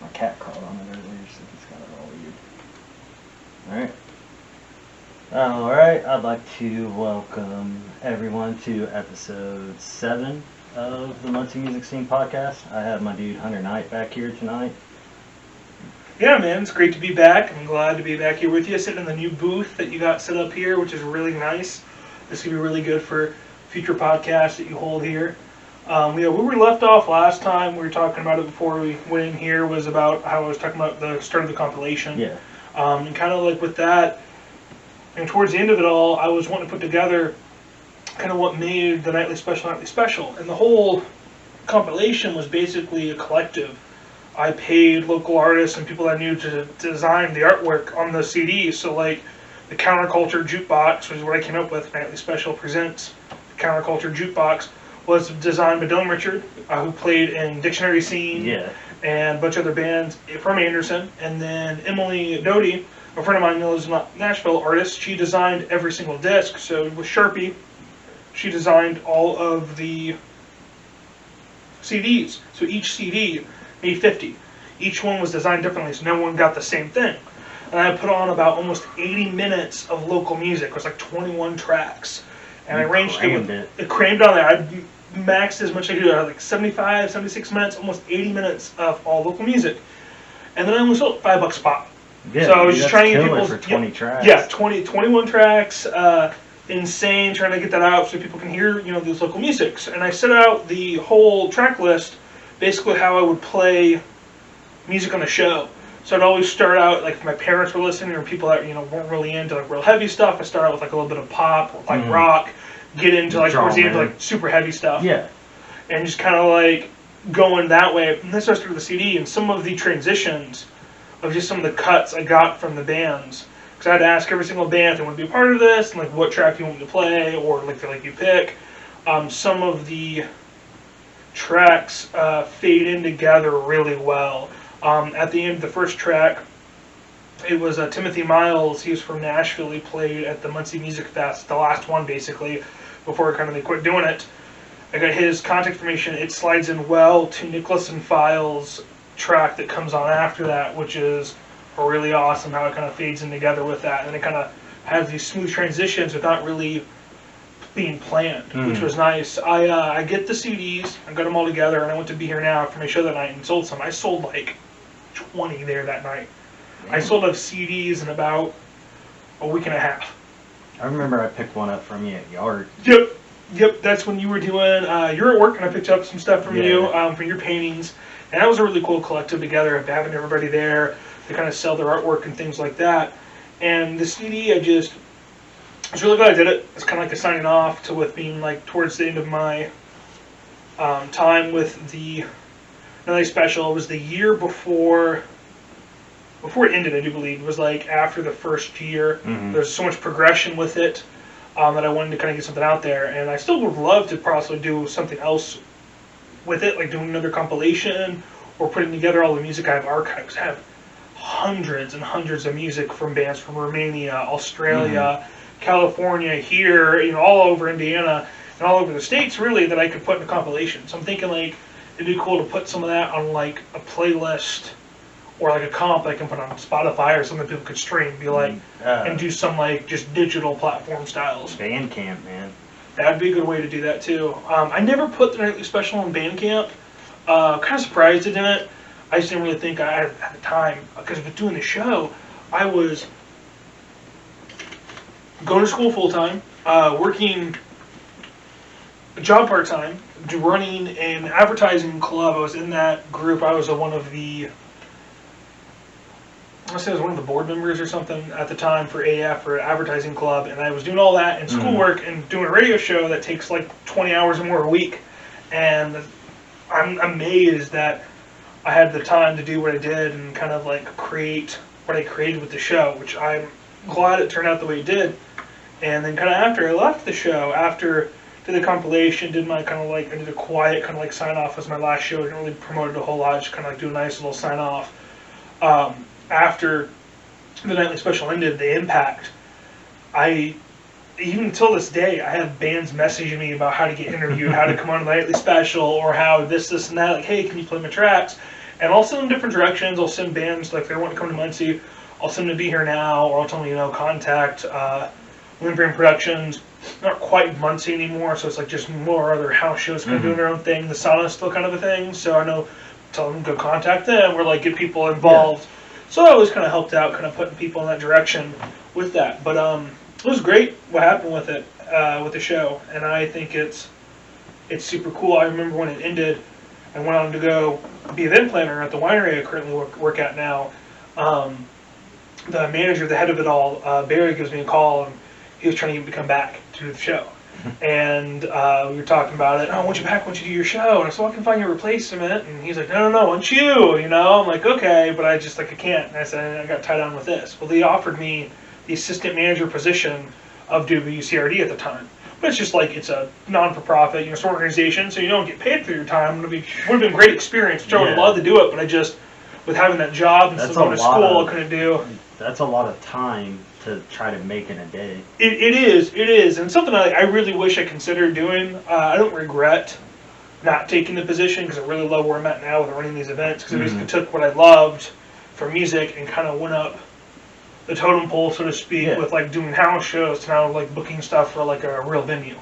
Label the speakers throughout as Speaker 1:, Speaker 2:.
Speaker 1: My cat crawled on it earlier, so it's kind of all weird. Alright, I'd like to welcome everyone to episode 7 of the Muncie Music Scene Podcast. I have my dude Hunter Knight back here tonight.
Speaker 2: Yeah, man, it's great to be back. I'm glad to be back here with you, sitting in the new booth that you got set up here, which is really nice. This will be really good for future podcasts that you hold here. Where we left off last time, we were talking about it before we went in here, was about how I was talking about the start of the compilation.
Speaker 1: Yeah.
Speaker 2: And kind of like with that, and towards the end of it all, I was wanting to put together kind of what made the Nightly Special. And the whole compilation was basically a collective. I paid local artists and people I knew to design the artwork on the CDs. So like the Counterculture Jukebox, which is what I came up with, Nightly Special Presents the Counterculture Jukebox, was designed by Dylan Richard, who played in Dictionary Scene and a bunch of other bands from Anderson. And then Emily Doty, a friend of mine who lives in Nashville, artist, she designed every single disc. So with Sharpie, she designed all of the CDs. So each CD made 50. Each one was designed differently, so no one got the same thing. And I put on about almost 80 minutes of local music. It was like 21 tracks. And I arranged it crammed on there. I maxed as much as I could do. I had like 75, 76 minutes, almost 80 minutes of all local music. And then I only sold $5 a pop.
Speaker 1: Yeah,
Speaker 2: so I was just trying to get people
Speaker 1: for 20 tracks.
Speaker 2: Yeah, 21 tracks. Insane, trying to get that out so people can hear, these local musics. And I set out the whole track list, basically how I would play music on the show. So I'd always start out, like if my parents were listening or people that, weren't really into like real heavy stuff, I start out with like a little bit of pop, like rock, get into like towards the end like super heavy stuff.
Speaker 1: Yeah.
Speaker 2: And just kind of like going that way. And then so I started the CD, and some of the transitions of just some of the cuts I got from the bands. Because I had to ask every single band if they want to be a part of this, and like what track you want me to play, or like they you pick. Some of the tracks fade in together really well. At the end of the first track, it was Timothy Miles. He was from Nashville. He played at the Muncie Music Fest, the last one basically, before they quit doing it. I got his contact information. It slides in well to Nicholas and Files' track that comes on after that, which is really awesome how it kind of fades in together with that. And it kind of has these smooth transitions without really being planned, which was nice. I get the CDs, I got them all together, and I went to Be Here Now for my show that night and sold some. I sold like 20 there that night. I sold out CDs in about a week and a half.
Speaker 1: I remember I picked one up from you at Yard.
Speaker 2: Yep, that's when you were doing, you were at work and I picked up some stuff from you, from your paintings. And that was a really cool collective together of having everybody there to kind of sell their artwork and things like that. And the CD, I was really glad I did it. It's kind of like a signing off to with being like towards the end of my time with the Nightly Special. It was the year before it ended, I do believe. It was like after the first year. There's so much progression with it that I wanted to kind of get something out there. And I still would love to possibly do something else with it, like doing another compilation or putting together all the music I have archived. I have hundreds and hundreds of music from bands from Romania, Australia, California, here, all over Indiana, and all over the States, really, that I could put in a compilation. So I'm thinking, like, it'd be cool to put some of that on, like, a playlist or, like, a comp I can put on Spotify or something people could stream, and do some, like, just digital platform styles.
Speaker 1: Bandcamp, man.
Speaker 2: That'd be a good way to do that, too. I never put the Nightly Special on Bandcamp. Kind of surprised it didn't. I just didn't really think I had at the time. Because with doing the show, I was going to school full-time, working a job part-time, running an advertising club. I was in that group. I was one of the board members or something at the time for AF, or advertising club, and I was doing all that and schoolwork and doing a radio show that takes like 20 hours or more a week. And I'm amazed that I had the time to do what I did and kind of like create what I created with the show, which I'm glad it turned out the way it did. And then kind of after I left the show, after did the compilation, did my kind of like, I did a quiet kind of like sign off as my last show. I didn't really promote it a whole lot, just kind of like do a nice little sign off. After the Nightly Special ended, the Impact, even until this day, I have bands messaging me about how to get interviewed, how to come on the Nightly Special, or how this, and that, like, hey, can you play my tracks? And I'll send them different directions. I'll send bands, like if they want to come to Muncie, I'll send them to Be Here Now, or I'll tell them, contact Windbrain Productions. Not quite Muncie anymore, so it's like just more other house shows kind of doing their own thing. The Sauna's still kind of a thing, so I know, tell them go contact them, or like get people involved. Yeah. So I always kind of helped out, kind of putting people in that direction with that. But it was great what happened with it, with the show, and I think it's super cool. I remember when it ended, I went on to go be event planner at the winery I currently work at now. The manager, the head of it all, Barry, gives me a call, and he was trying to get me to come back to do the show. And we were talking about it. Oh, I want you back. I want you to do your show. And I said, well, I can find your replacement. And he's like, no, I want you. I'm like, okay, but I can't. And I said, I got tied on with this. Well, they offered me the assistant manager position of WCRD at the time. But it's just like, it's a non-for-profit, it's an organization, so you don't get paid for your time. It would have been a great experience. I would love to do it, but I just, with having that job and still going to school, I couldn't do.
Speaker 1: That's a lot of time to try to make in a day.
Speaker 2: It is. And something I really wish I considered doing. I don't regret not taking the position, because I really love where I'm at now with running these events, because I basically took what I loved for music and kind of went up the totem pole, so to speak, with like doing house shows to now like booking stuff for like a real venue.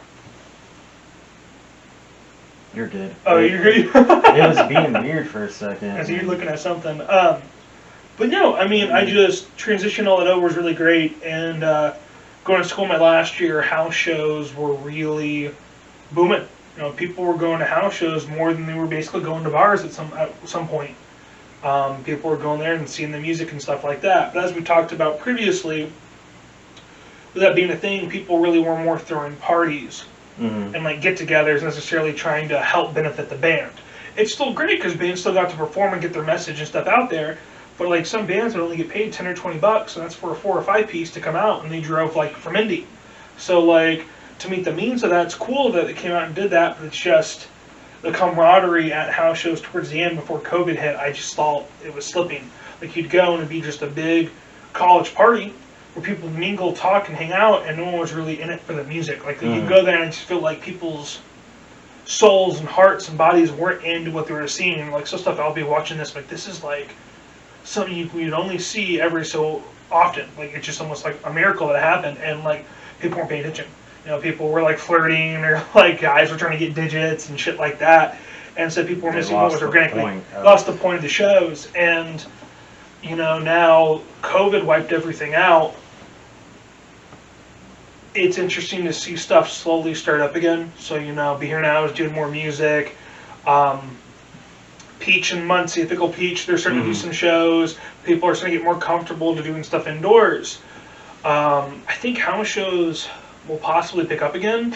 Speaker 1: You're good.
Speaker 2: Oh, you're good.
Speaker 1: It was being weird for a second.
Speaker 2: As you're looking at something. But no, I just transitioned all that over was really great, and going to school my last year, house shows were really booming. People were going to house shows more than they were basically going to bars at some point. People were going there and seeing the music and stuff like that. But as we talked about previously, with that being a thing, people really were more throwing parties and like get-togethers, necessarily trying to help benefit the band. It's still great because bands still got to perform and get their message and stuff out there. But like some bands would only get paid $10 or $20, and that's for a 4 or 5 piece to come out, and they drove like from Indy. So like to meet the means of that, it's cool that they came out and did that. But it's just the camaraderie at house shows towards the end before COVID hit, I just thought it was slipping. Like you'd go and it'd be just a big college party where people mingle, talk, and hang out, and no one was really in it for the music. Like you'd go there and I just feel like people's souls and hearts and bodies weren't into what they were seeing. And like some stuff I'll be watching this, like this is like something you'd only see every so often. Like it's just almost like a miracle that happened, and like people weren't paying attention. People were like flirting, or like guys were trying to get digits and shit like that, and so people were missing what was organically lost the point of the shows. And now COVID wiped everything out. It's interesting to see stuff slowly start up again. So Be Here Now is doing more music. Peach and Muncie, Pickle Peach, they're starting to do some shows. People are starting to get more comfortable to doing stuff indoors. I think house shows will possibly pick up again,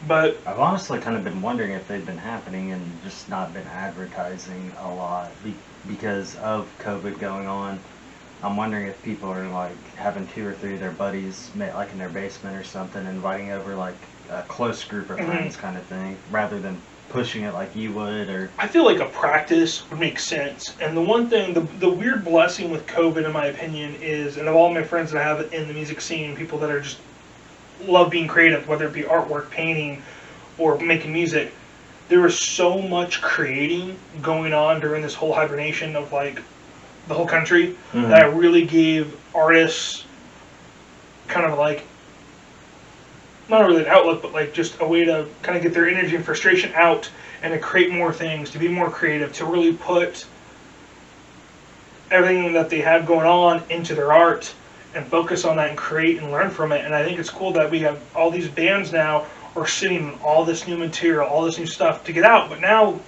Speaker 2: but
Speaker 1: I've honestly kind of been wondering if they've been happening and just not been advertising a lot because of COVID going on. I'm wondering if people are like having 2 or 3 of their buddies like in their basement or something, inviting over like a close group of friends kind of thing, rather than pushing it like you would. Or
Speaker 2: I feel like a practice would make sense. And the one thing, the weird blessing with COVID, in my opinion, is, and of all my friends that I have in the music scene, people that are just love being creative, whether it be artwork, painting, or making music, there was so much creating going on during this whole hibernation of like the whole country that it really gave artists kind of like, not really an outlook, but like just a way to kind of get their energy and frustration out and to create more things, to be more creative, to really put everything that they have going on into their art and focus on that and create and learn from it. And I think it's cool that we have all these bands now are sitting on all this new material, all this new stuff to get out. But now,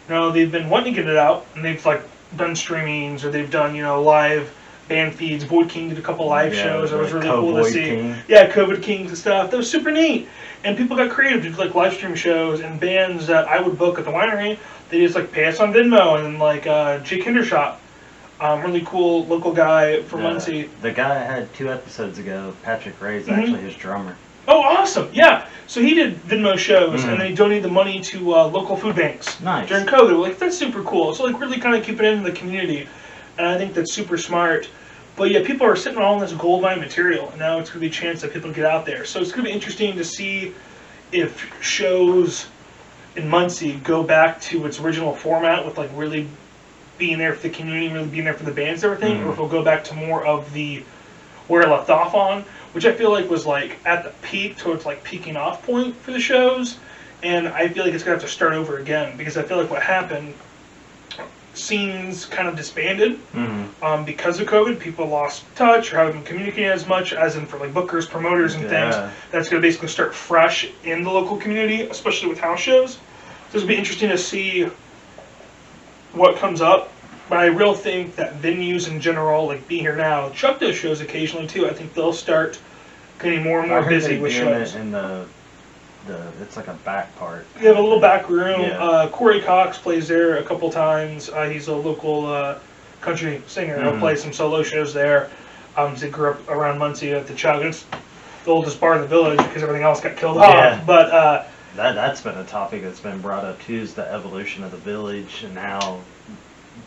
Speaker 2: they've been wanting to get it out, and they've like done streamings, or they've done, live band feeds. Void King did a couple live shows. It was really cool to see. Yeah, COVID Kings and stuff. That was super neat. And people got creative to do like live stream shows, and bands that I would book at the winery, they just like pay us on Venmo. And then like Jake Hindershot, really cool local guy from Muncie.
Speaker 1: The guy I had 2 episodes ago, Patrick Ray's actually his drummer.
Speaker 2: Oh, awesome! Yeah, so he did Venmo shows, and they donated the money to local food banks during COVID. We're like, that's super cool. So like really kind of keep it in the community, and I think that's super smart. But yeah, people are sitting on all this gold mine material, and now it's going to be a chance that people get out there. So it's going to be interesting to see if shows in Muncie go back to its original format with like really being there for the community, really being there for the bands and everything,
Speaker 1: Mm-hmm.
Speaker 2: or if we'll go back to more of the where I left off on, which I feel like was like at the peak towards like peaking off point for the shows, and I feel like it's gonna have to start over again because I feel like what happened, scenes kind of disbanded because of COVID. People lost touch or haven't been communicating as much as in for like bookers, promoters, and things. That's gonna basically start fresh in the local community, especially with house shows. So it'll be interesting to see what comes up. But I really think that venues in general, like Be Here Now, Chuck does shows occasionally too. I think they'll start getting more and more busy with shows.
Speaker 1: In the it's like a back part.
Speaker 2: They have a little back room.
Speaker 1: Yeah.
Speaker 2: Corey Cox plays there a couple times. He's a local country singer. He'll play some solo shows there. He grew up around Muncie at the Chug. It's the oldest bar in the village because everything else got killed off. But
Speaker 1: that's been a topic that's been brought up too, is the evolution of the village and how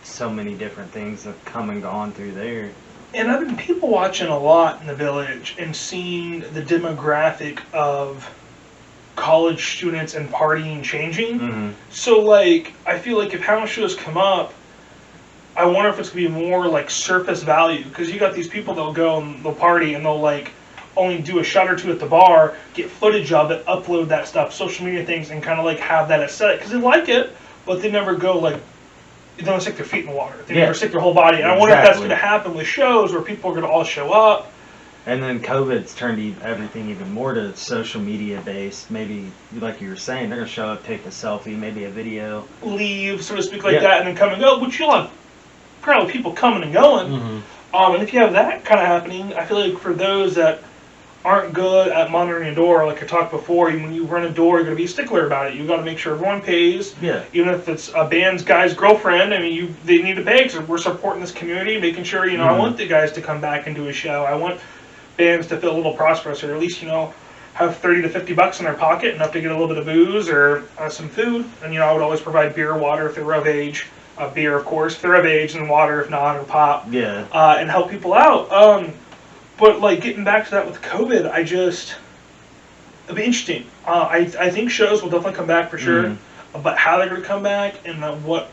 Speaker 1: so many different things have come and gone through there.
Speaker 2: And I've been people watching a lot in the village and seeing the demographic of college students and partying changing. So like I feel like if house shows come up, I wonder if it's gonna be more like surface value, because you got these people that'll go and they'll party and they'll like only do a shot or two at the bar, get footage of it, upload that stuff, social media things, and kind of like have that aesthetic because they like it, but they never go like, they don't stick their feet in the water. They never stick their whole body. And I wonder if that's going to happen with shows where people are going to all show up.
Speaker 1: And then COVID's turned everything even more to social media based. Maybe, like you were saying, they're going to show up, take a selfie, maybe a video.
Speaker 2: Leave, so to speak, like that, and then come and go. Which you'll have probably people coming and going. And if you have that kind of happening, I feel like for those that aren't good at monitoring a door, like I talked before, when you run a door, you're going to be a stickler about it. You've got to make sure everyone pays. Even if it's a band's guy's girlfriend, I mean, they need to pay because we're supporting this community, making sure, I want the guys to come back and do a show. I want bands to feel a little prosperous, or at least, have 30 to 50 bucks in their pocket, enough to get a little bit of booze or some food. And, I would always provide beer, water if they're of age. Beer, of course, if they're of age, and water if not, or pop. And help people out. But like getting back to that with COVID, it'll be interesting. I think shows will definitely come back for sure, but how they're going to come back and what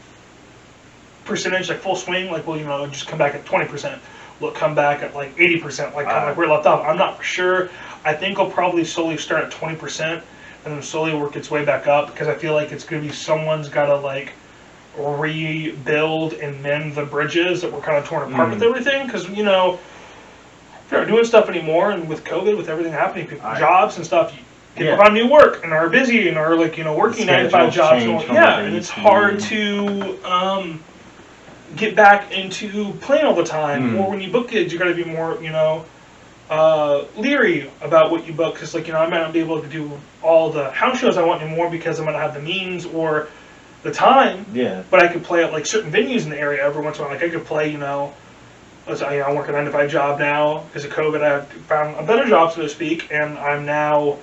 Speaker 2: percentage, like full swing, like just come back at 20%. Will it come back at like 80%, like kind of like we're left off? I'm not for sure. I think it'll probably slowly start at 20% and then slowly work its way back up, because I feel like it's going to be someone's got to like rebuild and mend the bridges that were kind of torn apart with everything, because they're not doing stuff anymore, and with COVID, with everything happening, people jobs and stuff, people find new work and are busy and are like working 9 to 5 jobs. And it's hard to get back into playing all the time. Or when you book gigs, you got to be more leery about what you book, because I might not be able to do all the house shows I want anymore because I might not have the means or the time. But I could play at like certain venues in the area every once in a while. Like I could play, I work a 9 to 5 job now because of COVID. I found a better job, so to speak, and I'm now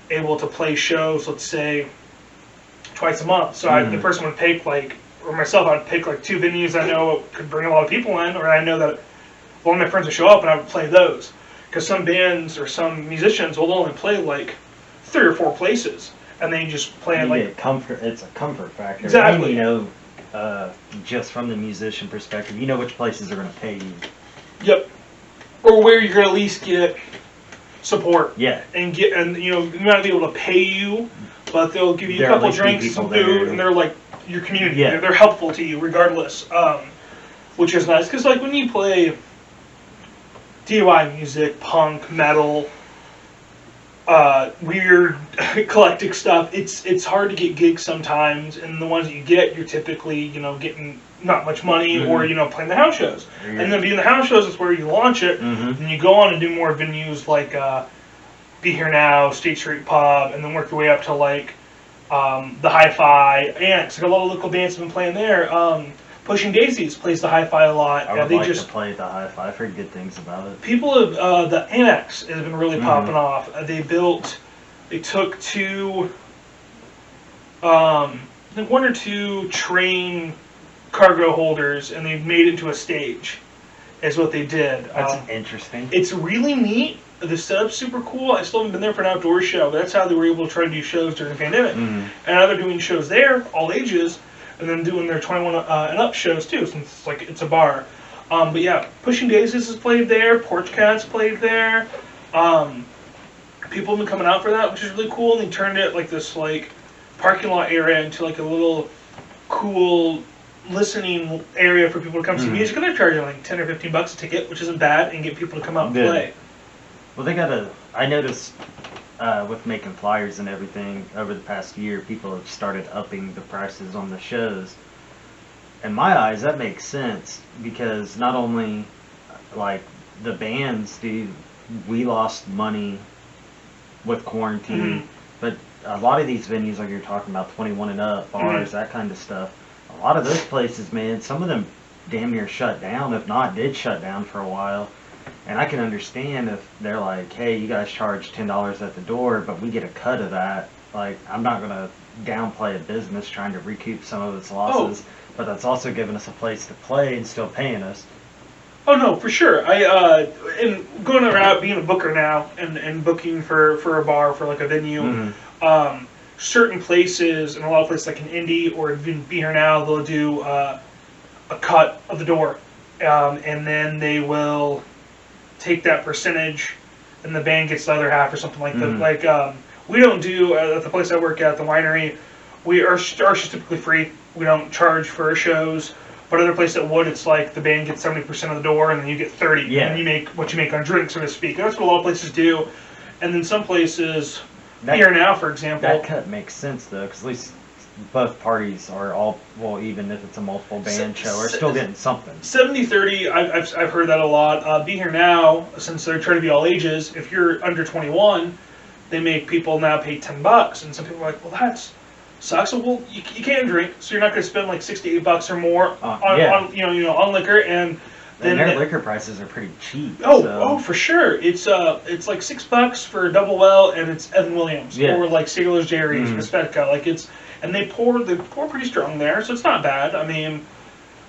Speaker 2: able to play shows, let's say, twice a month. So the person would pick or myself, I'd pick like 2 venues I know could bring a lot of people in, or I know that one of my friends would show up and I would play those. Because some bands or some musicians will only play like 3 or 4 places, and then you just play it like
Speaker 1: comfort. It's a comfort factor.
Speaker 2: Exactly.
Speaker 1: And, just from the musician perspective, which places are going to pay you.
Speaker 2: Yep. Or where you're going to at least get support. And you might not be able to pay you, but they'll give you a couple drinks, some food, and they're like your community. They're helpful to you regardless, which is nice. Because when you play DIY music, punk, metal, weird eclectic stuff, it's hard to get gigs sometimes, and the ones that you get, you're typically getting not much money, or playing the house shows. And then being the house shows is where you launch it, and you go on and do more venues like Be Here Now, State Street Pub, and then work your way up to like the Hi-Fi Annex. Like a lot of local bands have been playing there. Pushing Daisies plays the Hi-Fi a lot.
Speaker 1: I would like to play the Hi-Fi. I've heard good things about it.
Speaker 2: People have, the Annex has been really popping off. They took 2, I think 1 or 2 train cargo holders, and they made it into a stage, is what they did.
Speaker 1: That's interesting.
Speaker 2: It's really neat. The setup's super cool. I still haven't been there for an outdoor show, but that's how they were able to try to do shows during the pandemic. And now they're doing shows there, all ages. and then doing their 21 and up shows too, since it's like it's a bar. But yeah, Pushing Daisies has played there. Porch Cats played there. People have been coming out for that, which is really cool. And they turned it like this like parking lot area into like a little cool listening area for people to come see music. And they're charging like $10 or $15 a ticket, which isn't bad, and get people to come out and play.
Speaker 1: Well, I noticed with making flyers and everything over the past year, people have started upping the prices on the shows. In my eyes, that makes sense because not only like the bands, dude, we lost money with quarantine, but a lot of these venues, like you're talking about, 21 and up, bars, that kind of stuff, a lot of those places, man, some of them damn near shut down, if not did shut down for a while. And I can understand if they're like, hey, you guys charge $10 at the door, but we get a cut of that. Like, I'm not going to downplay a business trying to recoup some of its losses, but that's also giving us a place to play and still paying us.
Speaker 2: Oh no, for sure. And going around being a booker now and booking for a bar, for like a venue, certain places, and a lot of places like in Indy or even Be Here Now, they'll do a cut of the door, and then they will take that percentage, and the band gets the other half or something like that. Like we don't do at the place I work at, the winery. Our show's typically free. We don't charge for our shows. But other places that would, it's like the band gets 70% of the door, and then you get 30%. Yeah. And you make what you make on drinks, so to speak. And that's what a lot of places do. And then some places, Here Now, for example.
Speaker 1: That cut makes sense, though, because at least both parties are all, well, even if it's a multiple band show, are still getting something.
Speaker 2: 70-30, I've heard that a lot. Be Here Now, since they're trying to be all ages, if you're under 21, they make people now pay $10. And some people are like, well, that's sucks. Well, you can't drink, so you're not going to spend like $68 or more on liquor, and then
Speaker 1: their liquor prices are pretty cheap.
Speaker 2: Oh, for sure. It's like $6 for a double well, and it's Evan Williams or like Sailor's Jerry's or Svedka. Like and they pour pretty strong there, so it's not bad. I mean,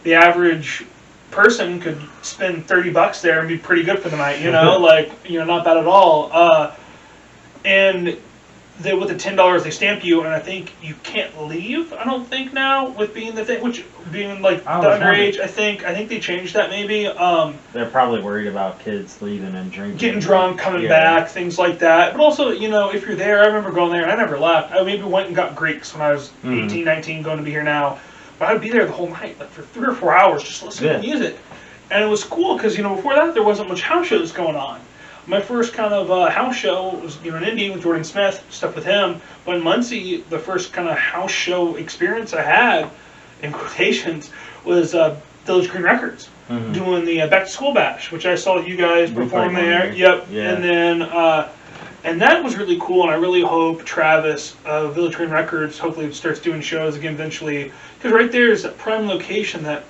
Speaker 2: the average person could spend $30 there and be pretty good for the night. Not bad at all. And with the $10 they stamp you, and I think you can't leave. I don't think now with being the thing, which being like the underage. I think they changed that maybe.
Speaker 1: They're probably worried about kids leaving and drinking,
Speaker 2: getting drunk, coming back, things like that. But also, if you're there, I remember going there and I never left. I maybe went and got Greeks when I was 18, 19, going to Be Here Now. But I'd be there the whole night, like for 3 or 4 hours, just listening to music, and it was cool because before that there wasn't much house shows going on. My first kind of house show was in Indy with Jordan Smith, stuff with him. But in Muncie, the first kind of house show experience I had, in quotations, was Village Green Records, doing the Back to School Bash, which I saw you guys perform there. Yep. Yeah. And then and that was really cool, and I really hope Travis, Village Green Records, hopefully starts doing shows again eventually, because right there is that prime location that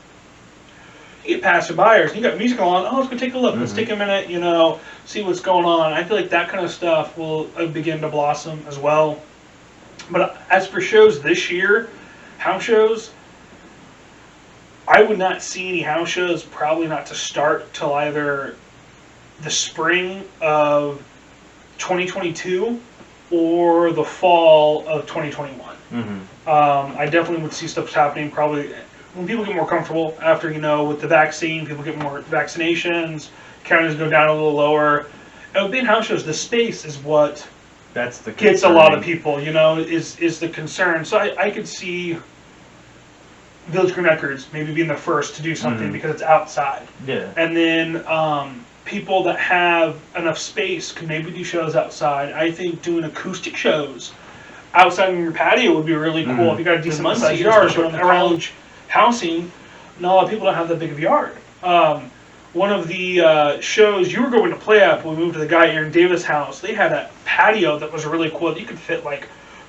Speaker 2: you get passerbyers, you got music on, let's go take a look, let's take a minute, see what's going on. I feel like that kind of stuff will begin to blossom as well. But as for shows this year, house shows, I would not see any house shows, probably not to start till either the spring of 2022 or the fall of 2021. I definitely would see stuff happening probably when people get more comfortable after, with the vaccine, people get more vaccinations, counties go down a little lower. And with being house shows, the space is what gets a lot of people, is the concern. So I could see Village Green Records maybe being the first to do something because it's outside. Yeah. And then people that have enough space can maybe do shows outside. I think doing acoustic shows outside in your patio would be really cool. If you got a decent sized yard, but around housing, not a lot of people don't have that big of a yard. One of the shows you were going to play at when we moved to the guy Aaron Davis house, they had a patio that was really cool. You could fit like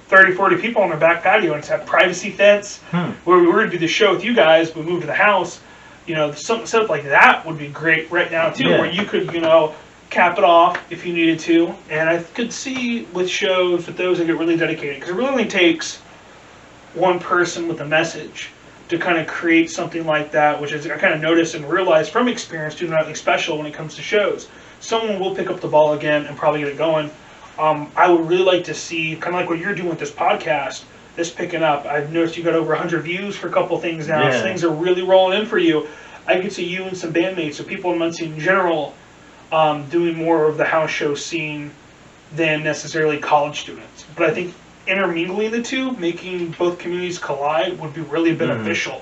Speaker 2: 30, 40 people on their back patio, and it's had privacy fence. Where we were going to do the show with you guys, we moved to the house. Something set up like that would be great right now too, where you could, cap it off if you needed to. And I could see with shows with those that get really dedicated, because it really only takes one person with a message to kind of create something like that, which is I kind of noticed and realized from experience doing nothing special when it comes to shows. Someone will pick up the ball again and probably get it going. I would really like to see, kind of like what you're doing with this podcast, this picking up. I've noticed you got over 100 views for a couple things now.
Speaker 1: Yeah.
Speaker 2: So things are really rolling in for you. I could see you and some bandmates, or people in Muncie in general, doing more of the house show scene than necessarily college students. But I think intermingling the two, making both communities collide, would be really beneficial.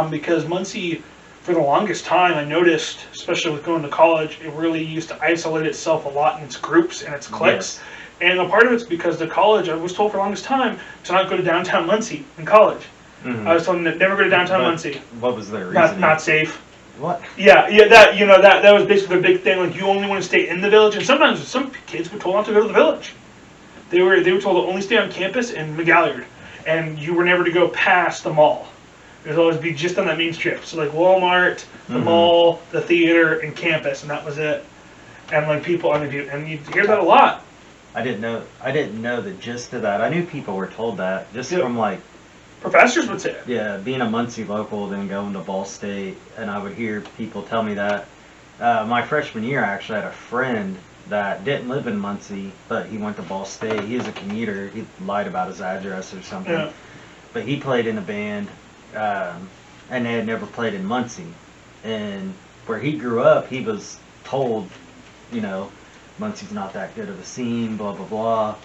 Speaker 2: Because Muncie, for the longest time, I noticed, especially with going to college, it really used to isolate itself a lot in its groups and its cliques. Yes. And a part of it's because the college, I was told for the longest time to not go to downtown Muncie in college. I was told to never go to downtown Muncie.
Speaker 1: What was their reason?
Speaker 2: Not safe.
Speaker 1: What?
Speaker 2: Yeah, that was basically the big thing. Like, you only want to stay in the village, and sometimes some kids were told not to go to the village. They were told to only stay on campus in McGalliard, and you were never to go past the mall. It would always be just on that main strip. So like Walmart, the mall, the theater, and campus, and that was it. And like people, and you hear that a lot.
Speaker 1: I didn't know the gist of that. I knew people were told that just from like
Speaker 2: professors would say it.
Speaker 1: Yeah, being a Muncie local, then going to Ball State, and I would hear people tell me that. My freshman year, I actually had a friend that didn't live in Muncie, but he went to Ball State. He was a commuter. He lied about his address or something. Yeah. But he played in a band, and they had never played in Muncie. And where he grew up, he was told, Muncie's not that good of a scene, blah, blah, blah.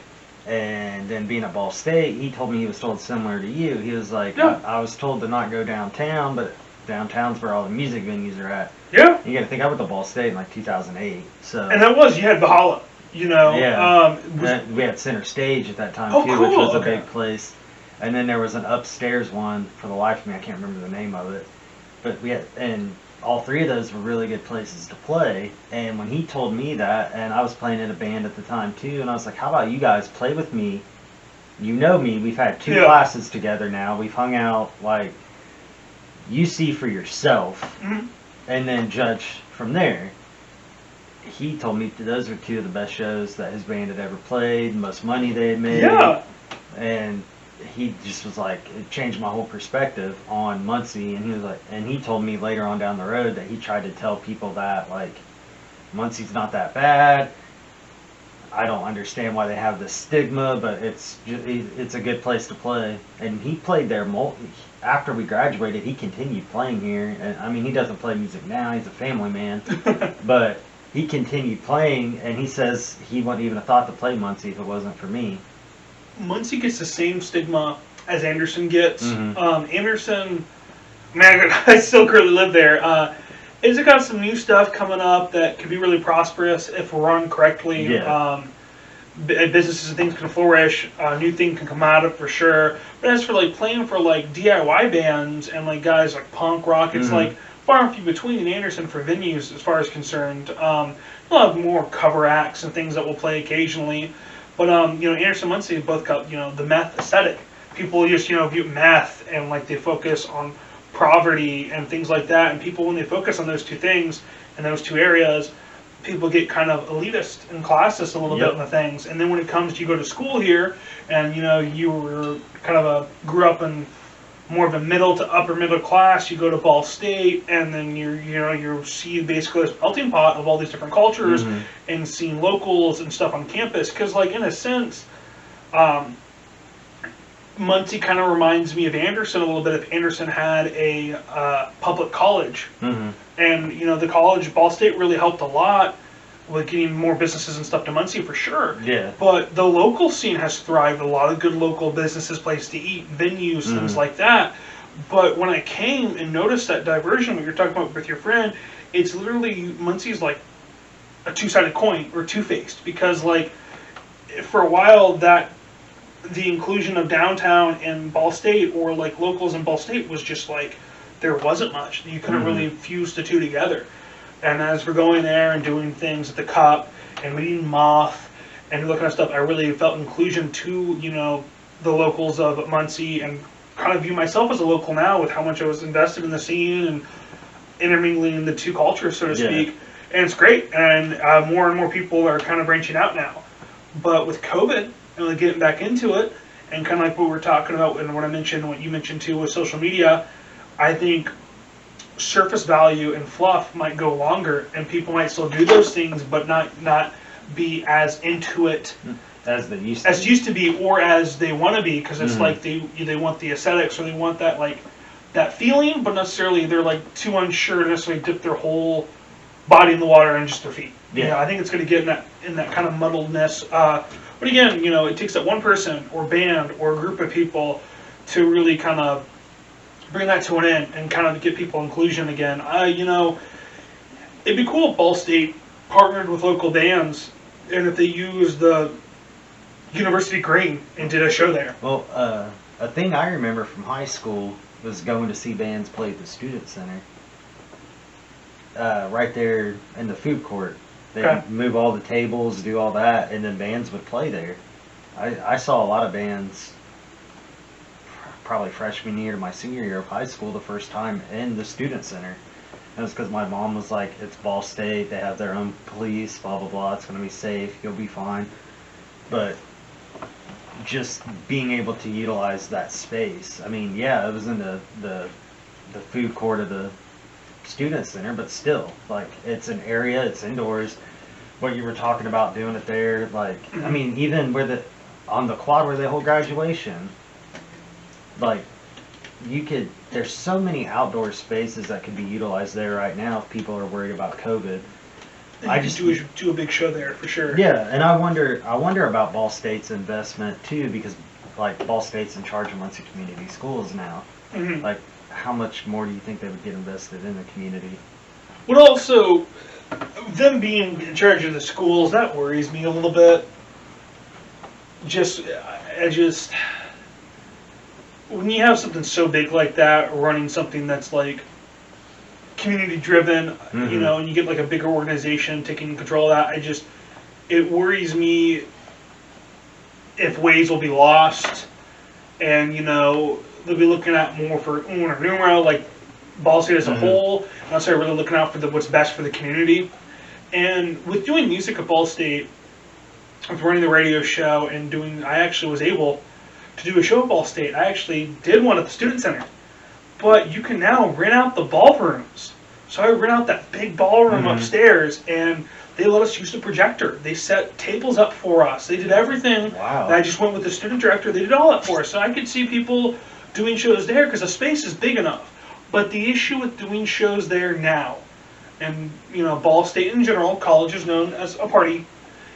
Speaker 1: And then being at Ball State, he told me he was told similar to you. He was like, I was told to not go downtown, but downtown's where all the music venues are at.
Speaker 2: Yeah.
Speaker 1: You got to think, I went to Ball State in like 2008. So.
Speaker 2: And you had Valhalla,
Speaker 1: Yeah. We had Center Stage at that time, too,
Speaker 2: cool.
Speaker 1: Which was a big place. And then there was an upstairs one, for the life of me, I can't remember the name of it. But and all three of those were really good places to play. And when he told me that, and I was playing in a band at the time too, and I was like, how about you guys play with me? You know me, we've had 2 classes together now, we've hung out, like, you see for yourself, and then judge from there. He told me those were 2 of the best shows that his band had ever played, most money they had made.
Speaker 2: Yeah.
Speaker 1: And he just was like, it changed my whole perspective on Muncie, and he was like, and he told me later on down the road that he tried to tell people that, like, Muncie's not that bad. I don't understand why they have this stigma, but it's a good place to play. And he played there after we graduated. He continued playing here, and I mean, he doesn't play music now. He's a family man, but he continued playing, and he says he wouldn't even have thought to play Muncie if it wasn't for me.
Speaker 2: Muncie gets the same stigma as Anderson gets. Anderson, man, I still currently live there. It's got some new stuff coming up that could be really prosperous if run correctly.
Speaker 1: Yeah.
Speaker 2: Businesses and things can flourish. New thing can come out of it for sure. But as for like playing for like DIY bands and like guys like punk rock, it's like far and few between in Anderson for venues as far as concerned. We'll have more cover acts and things that we'll play occasionally. But, Anderson, Muncie both got, the meth aesthetic. People just, view meth and, like, they focus on poverty and things like that. And people, when they focus on those 2 things and those 2 areas, people get kind of elitist and classist a little bit in the things. And then when it comes to you go to school here and, you were kind of grew up in more of a middle to upper middle class, you go to Ball State, and then you see basically this melting pot of all these different cultures and seeing locals and stuff on campus. Because, like, in a sense, Muncie kind of reminds me of Anderson a little bit if Anderson had a public college. And, the college, Ball State really helped a lot with getting more businesses and stuff to Muncie for sure.
Speaker 1: Yeah.
Speaker 2: But the local scene has thrived. A lot of good local businesses, places to eat, venues, things like that. But when I came and noticed that diversion, what you're talking about with your friend, it's literally, Muncie's like a 2-sided coin or 2-faced. Because, like, for a while, the inclusion of downtown and Ball State, or like locals in Ball State, was just like, there wasn't much. You couldn't really fuse the 2 together. And as we're going there and doing things at the Cup and meeting Moth and all that kind of stuff, I really felt inclusion to, the locals of Muncie, and kind of view myself as a local now with how much I was invested in the scene and intermingling the 2 cultures, so to speak. And it's great. And more and more people are kind of branching out now. But with COVID, and really getting back into it, and kind of like what we're talking about and what you mentioned too with social media, I think surface value and fluff might go longer, and people might still do those things, but not be as into it
Speaker 1: as they used to
Speaker 2: as
Speaker 1: be.
Speaker 2: used to be, or as they want to be, because it's
Speaker 1: Mhm.
Speaker 2: like they want the aesthetics, or they want that like that feeling, but necessarily they're like too unsure to necessarily dip their whole body in the water and just their feet.
Speaker 1: Yeah.
Speaker 2: You know, I think it's going to get in that kind of muddledness. But again, you know, it takes that one person or band or group of people to really kind of bring that to an end and kind of get people inclusion again. You know, it'd be cool if Ball State partnered with local bands, and if they used the University Green and did a show there.
Speaker 1: Well, a thing I remember from high school was going to see bands play at the Student Center. Right there in the food court. They'd
Speaker 2: Okay.
Speaker 1: move all the tables, do all that, and then bands would play there. I saw a lot of bands probably freshman year to my senior year of high school the first time in the Student Center. And it was because my mom was like, it's Ball State, they have their own police, blah, blah, blah, it's going to be safe, you'll be fine. But just being able to utilize that space. I mean, yeah, it was in the food court of the Student Center, but still, like, it's an area, it's indoors. What you were talking about doing it there, like, I mean, even where on the quad where they hold graduation, like, there's so many outdoor spaces that could be utilized there right now if people are worried about COVID.
Speaker 2: I just do a big show there for sure.
Speaker 1: Yeah, and I wonder about Ball State's investment too, because like Ball State's in charge of Muncie Community Schools now.
Speaker 2: Mm-hmm.
Speaker 1: Like, how much more do you think they would get invested in the community?
Speaker 2: But also, them being in charge of the schools, that worries me a little bit. When you have something so big like that, running something that's like community driven,
Speaker 1: Mm-hmm.
Speaker 2: you know, and you get like a bigger organization taking control of that, it worries me if ways will be lost, and you know, they'll be looking at more for uno numero, like Ball State as a
Speaker 1: Mm-hmm.
Speaker 2: whole, not necessarily really looking out for what's best for the community. And with doing music at Ball State, with running the radio show and I actually was able to do a show at Ball State. I actually did one at the Student Center. But you can now rent out the ballrooms. So I rent out that big ballroom
Speaker 1: Mm-hmm.
Speaker 2: upstairs, and they let us use the projector. They set tables up for us. They did everything.
Speaker 1: Wow.
Speaker 2: And I just went with the student director. They did all that for us. So I could see people doing shows there because the space is big enough. But the issue with doing shows there now, and you know, Ball State in general, college is known as a party,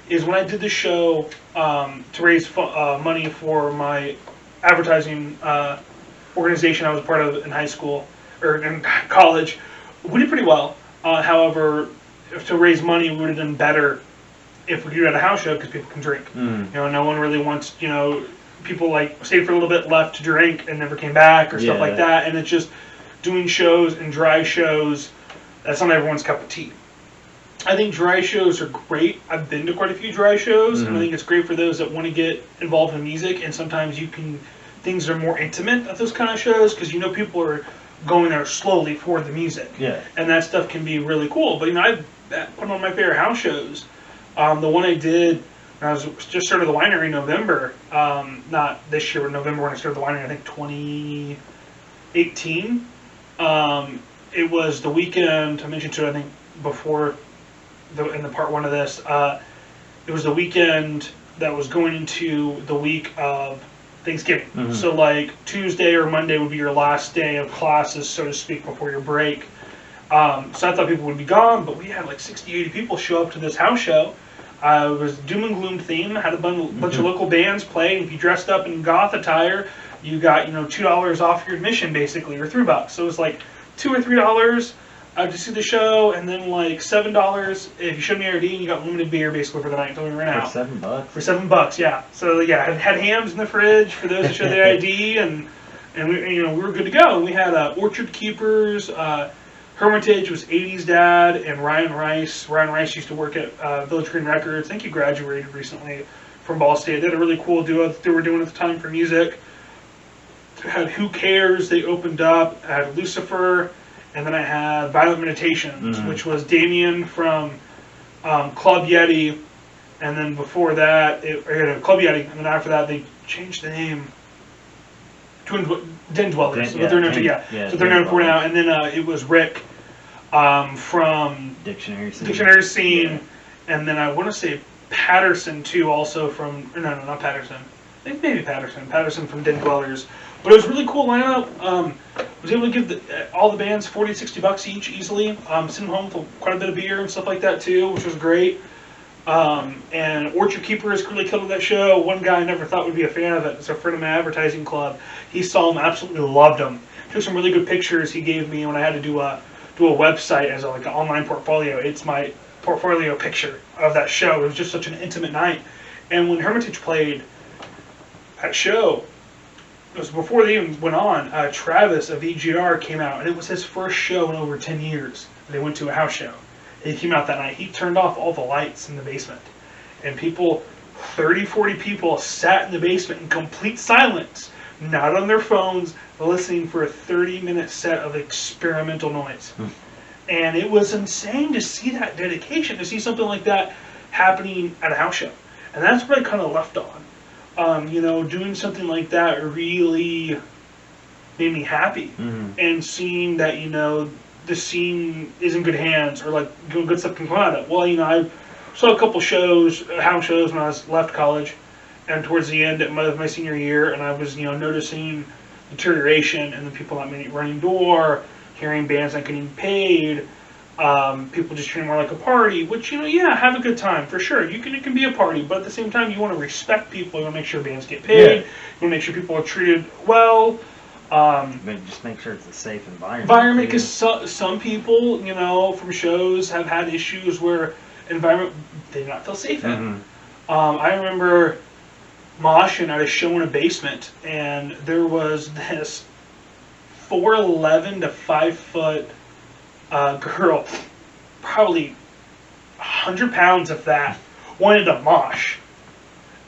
Speaker 2: is when I did the show to raise money for my advertising organization I was a part of in high school, or in college. We did pretty well. However, to raise money, we would have done better if we could do it at a house show because people can drink.
Speaker 1: Mm.
Speaker 2: You know, no one really wants, you know, people like stayed for a little bit, left to drink, and never came back or stuff like that. And it's just doing shows and dry shows, that's not everyone's cup of tea. I think dry shows are great. I've been to quite a few dry shows, and I think it's great for those that want to get involved in music. And sometimes things are more intimate at those kind of shows because you know people are going there slowly for the music.
Speaker 1: Yeah.
Speaker 2: And that stuff can be really cool. But you know, I've put on my favorite house shows. The one I did when I was just started the winery in November, not this year, but November when I started the winery, I think 2018. It was the weekend, I mentioned to it, I think, before in the part one of this, it was the weekend that was going into the week of Thanksgiving.
Speaker 1: Mm-hmm.
Speaker 2: So like Tuesday or Monday would be your last day of classes, so to speak, before your break. So I thought people would be gone, but we had like 60, 80 people show up to this house show. It was doom and gloom theme, had a bunch of local bands play, and if you dressed up in goth attire, you got, you know, $2 off your admission basically, or $3. So it was like $2 or $3 to see the show, and then like $7 if you showed me your ID, and you got limited beer basically for the night until we ran out.
Speaker 1: For $7?
Speaker 2: For $7, yeah. So yeah, I had hams in the fridge for those that showed their ID, and we, you know, we were good to go. We had Orchard Keepers, Hermitage was 80s Dad, and Ryan Rice. Ryan Rice used to work at Village Green Records. I think he graduated recently from Ball State. They had a really cool duo that they were doing at the time for music. I had Who Cares, they opened up. I had Lucifer, and then I had Violent Meditations, which was Damien from Club Yeti, and then before that, Club Yeti, and then after that, they changed the name. Den Dwellers, so they're known so they're known for now. And then it was Rick from
Speaker 1: Dictionary Scene.
Speaker 2: Dictionary Scene, and then I want to say Patterson too, also from no, not Patterson. I think maybe Patterson from Den Dwellers. But it was a really cool lineup. Was able to give all the bands $40-$60 each easily. Sent them home with quite a bit of beer and stuff like that too, which was great. And Orchard Keepers really killed that show. One guy I never thought would be a fan of it. It's a friend of my advertising club. He saw them, absolutely loved them. Took some really good pictures he gave me when I had to do a website as like an online portfolio. It's my portfolio picture of that show. It was just such an intimate night. And when Hermitage played that show, it was before they even went on, Travis of EGR came out, and it was his first show in over 10 years. They went to a house show. He came out that night. He turned off all the lights in the basement. And people, 30, 40 people, sat in the basement in complete silence, not on their phones, listening for a 30-minute set of experimental noise. And it was insane to see that dedication, to see something like that happening at a house show. And that's what I kind of left on. Doing something like that really made me happy. And seeing that, the scene is in good hands, or like good stuff can come out of it. Well, I saw a couple house shows when I left college, and towards the end of my senior year, and I was, noticing deterioration in the people not running door, hearing bands not getting paid, people just treating more like a party, which, have a good time, for sure. It can be a party, but at the same time, you want to respect people, you want to make sure bands get paid, you want to make sure people are treated well.
Speaker 1: Just make sure it's a safe environment.
Speaker 2: Because some people, from shows have had issues where environment they did not feel safe in. I remember moshing at a show in a basement, and there was this 4'11" to 5 foot girl, probably 100 pounds of that, wanted to mosh.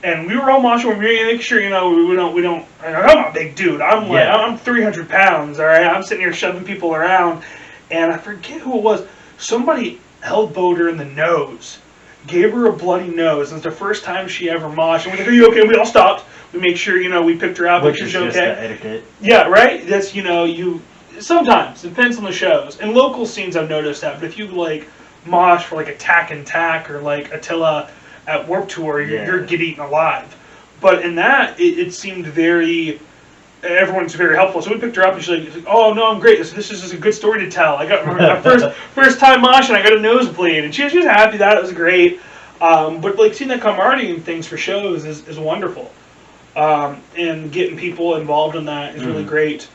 Speaker 2: And we were all moshing. We were making sure, we don't. I'm a big dude. I'm 300 pounds. All right, I'm sitting here shoving people around, and I forget who it was. Somebody elbowed her in the nose, gave her a bloody nose. It was the first time she ever moshed. And we're like, "Are you okay?" We all stopped. We make sure, we picked her up.
Speaker 1: Which is
Speaker 2: she's okay.
Speaker 1: Just the etiquette.
Speaker 2: Yeah, right. That's you. Sometimes it depends on the shows. In local scenes, I've noticed that. But if you like mosh for like Attack and Tack or like Attila at Warped Tour, you're get eaten alive. But in that, it seemed everyone's very helpful. So we picked her up, and she's like, "Oh no, I'm great. This is just a good story to tell. I got my first time moshing. I got a nosebleed," and she was happy that it was great. But like seeing that camaraderie and things for shows is wonderful, and getting people involved in that is really great.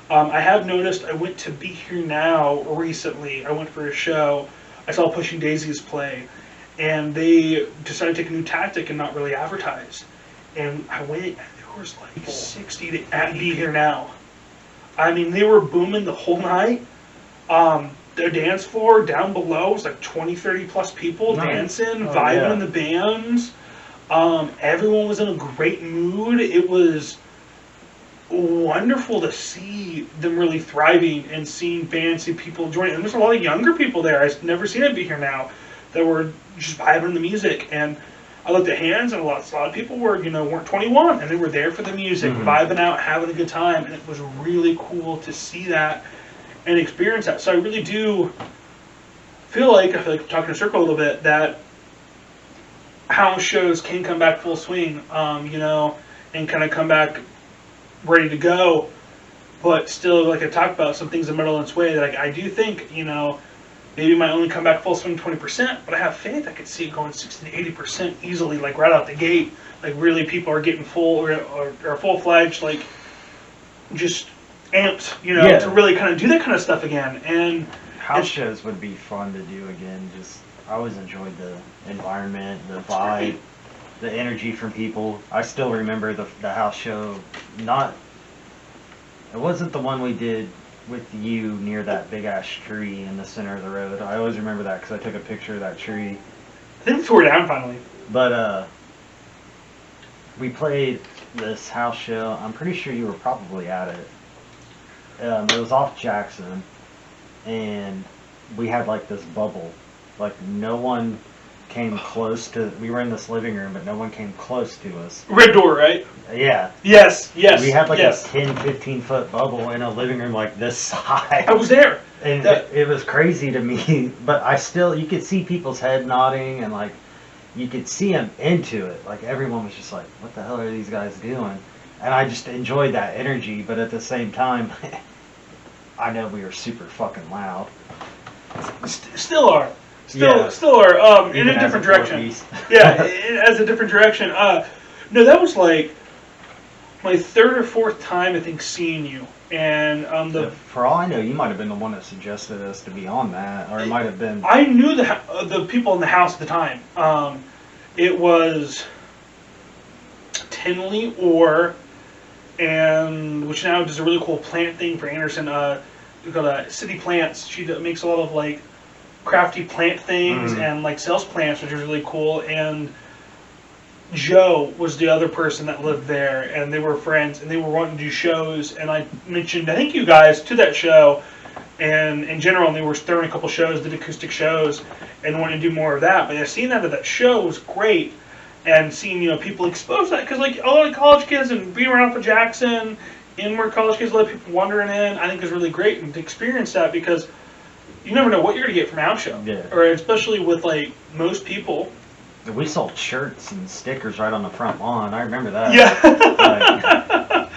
Speaker 2: I have noticed. I went to Be Here Now recently. I went for a show. I saw Pushing Daisies play. And they decided to take a new tactic and not really advertise. And I went, and there was like 60 at Be Here Now. I mean, they were booming the whole night. The dance floor down below was like 20, 30 plus people dancing, vibing in the bands. Everyone was in a great mood. It was wonderful to see them really thriving and seeing bands, see people joining. And there's a lot of younger people there. I've never seen it Be Here Now that were just vibing the music. And I looked at hands, and a lot of people were, weren't 21, and they were there for the music, vibing out, having a good time. And it was really cool to see that and experience that. So I really do feel like talking in a circle a little bit, that house shows can come back full swing, and kind of come back ready to go. But still, like I talked about, some things in Meadowlands Way that I do think, maybe might only come back full swing 20%, but I have faith I could see it going 60 to 80% easily, like right out the gate. Like really, people are getting full or full-fledged, like just amped, to really kind of do that kind of stuff again. And
Speaker 1: house shows would be fun to do again. I always enjoyed the environment, the vibe, the energy from people. I still remember the house show. It wasn't the one we did with you near that big ass tree in the center of the road. I always remember that because I took a picture of that tree.
Speaker 2: I think it tore down finally.
Speaker 1: But we played this house show. I'm pretty sure you were probably at it. It was off Jackson, and we had like this bubble. Like no one came close to. We were in this living room, but no one came close to us.
Speaker 2: Red door, right?
Speaker 1: Yeah.
Speaker 2: Yes.
Speaker 1: We had like a 10, 15 foot bubble in a living room like this size.
Speaker 2: I was there.
Speaker 1: And it was crazy to me, but you could see people's head nodding, and like you could see them into it. Like everyone was just like, what the hell are these guys doing? And I just enjoyed that energy, but at the same time, I know we were super fucking loud.
Speaker 2: Still are.
Speaker 1: Yeah.
Speaker 2: Still are. In
Speaker 1: Even
Speaker 2: a
Speaker 1: as
Speaker 2: different
Speaker 1: a
Speaker 2: direction.
Speaker 1: four-piece.
Speaker 2: As a different direction. No, that was like my third or fourth time, I think, seeing you. And
Speaker 1: for all I know, you might have been the one that suggested us to be on that, or it might have been.
Speaker 2: I knew the people in the house at the time. It was Tinley and which now does a really cool plant thing for Anderson. We've got City Plants. She makes a lot of like crafty plant things and like sells plants, which is really cool. And Joe was the other person that lived there, and they were friends, and they were wanting to do shows. And I mentioned, I think, you guys to that show, and in general, and they were throwing a couple shows, did acoustic shows, and wanted to do more of that. But seeing that at that show was great, and seeing people expose that, because like a lot of college kids and being around for Jackson, and where college kids let people wandering in, I think is really great, and to experience that, because you never know what you're gonna get from our show, or especially with like most people.
Speaker 1: We sold shirts and stickers right on the front lawn. I remember that.
Speaker 2: Yeah.
Speaker 1: Like,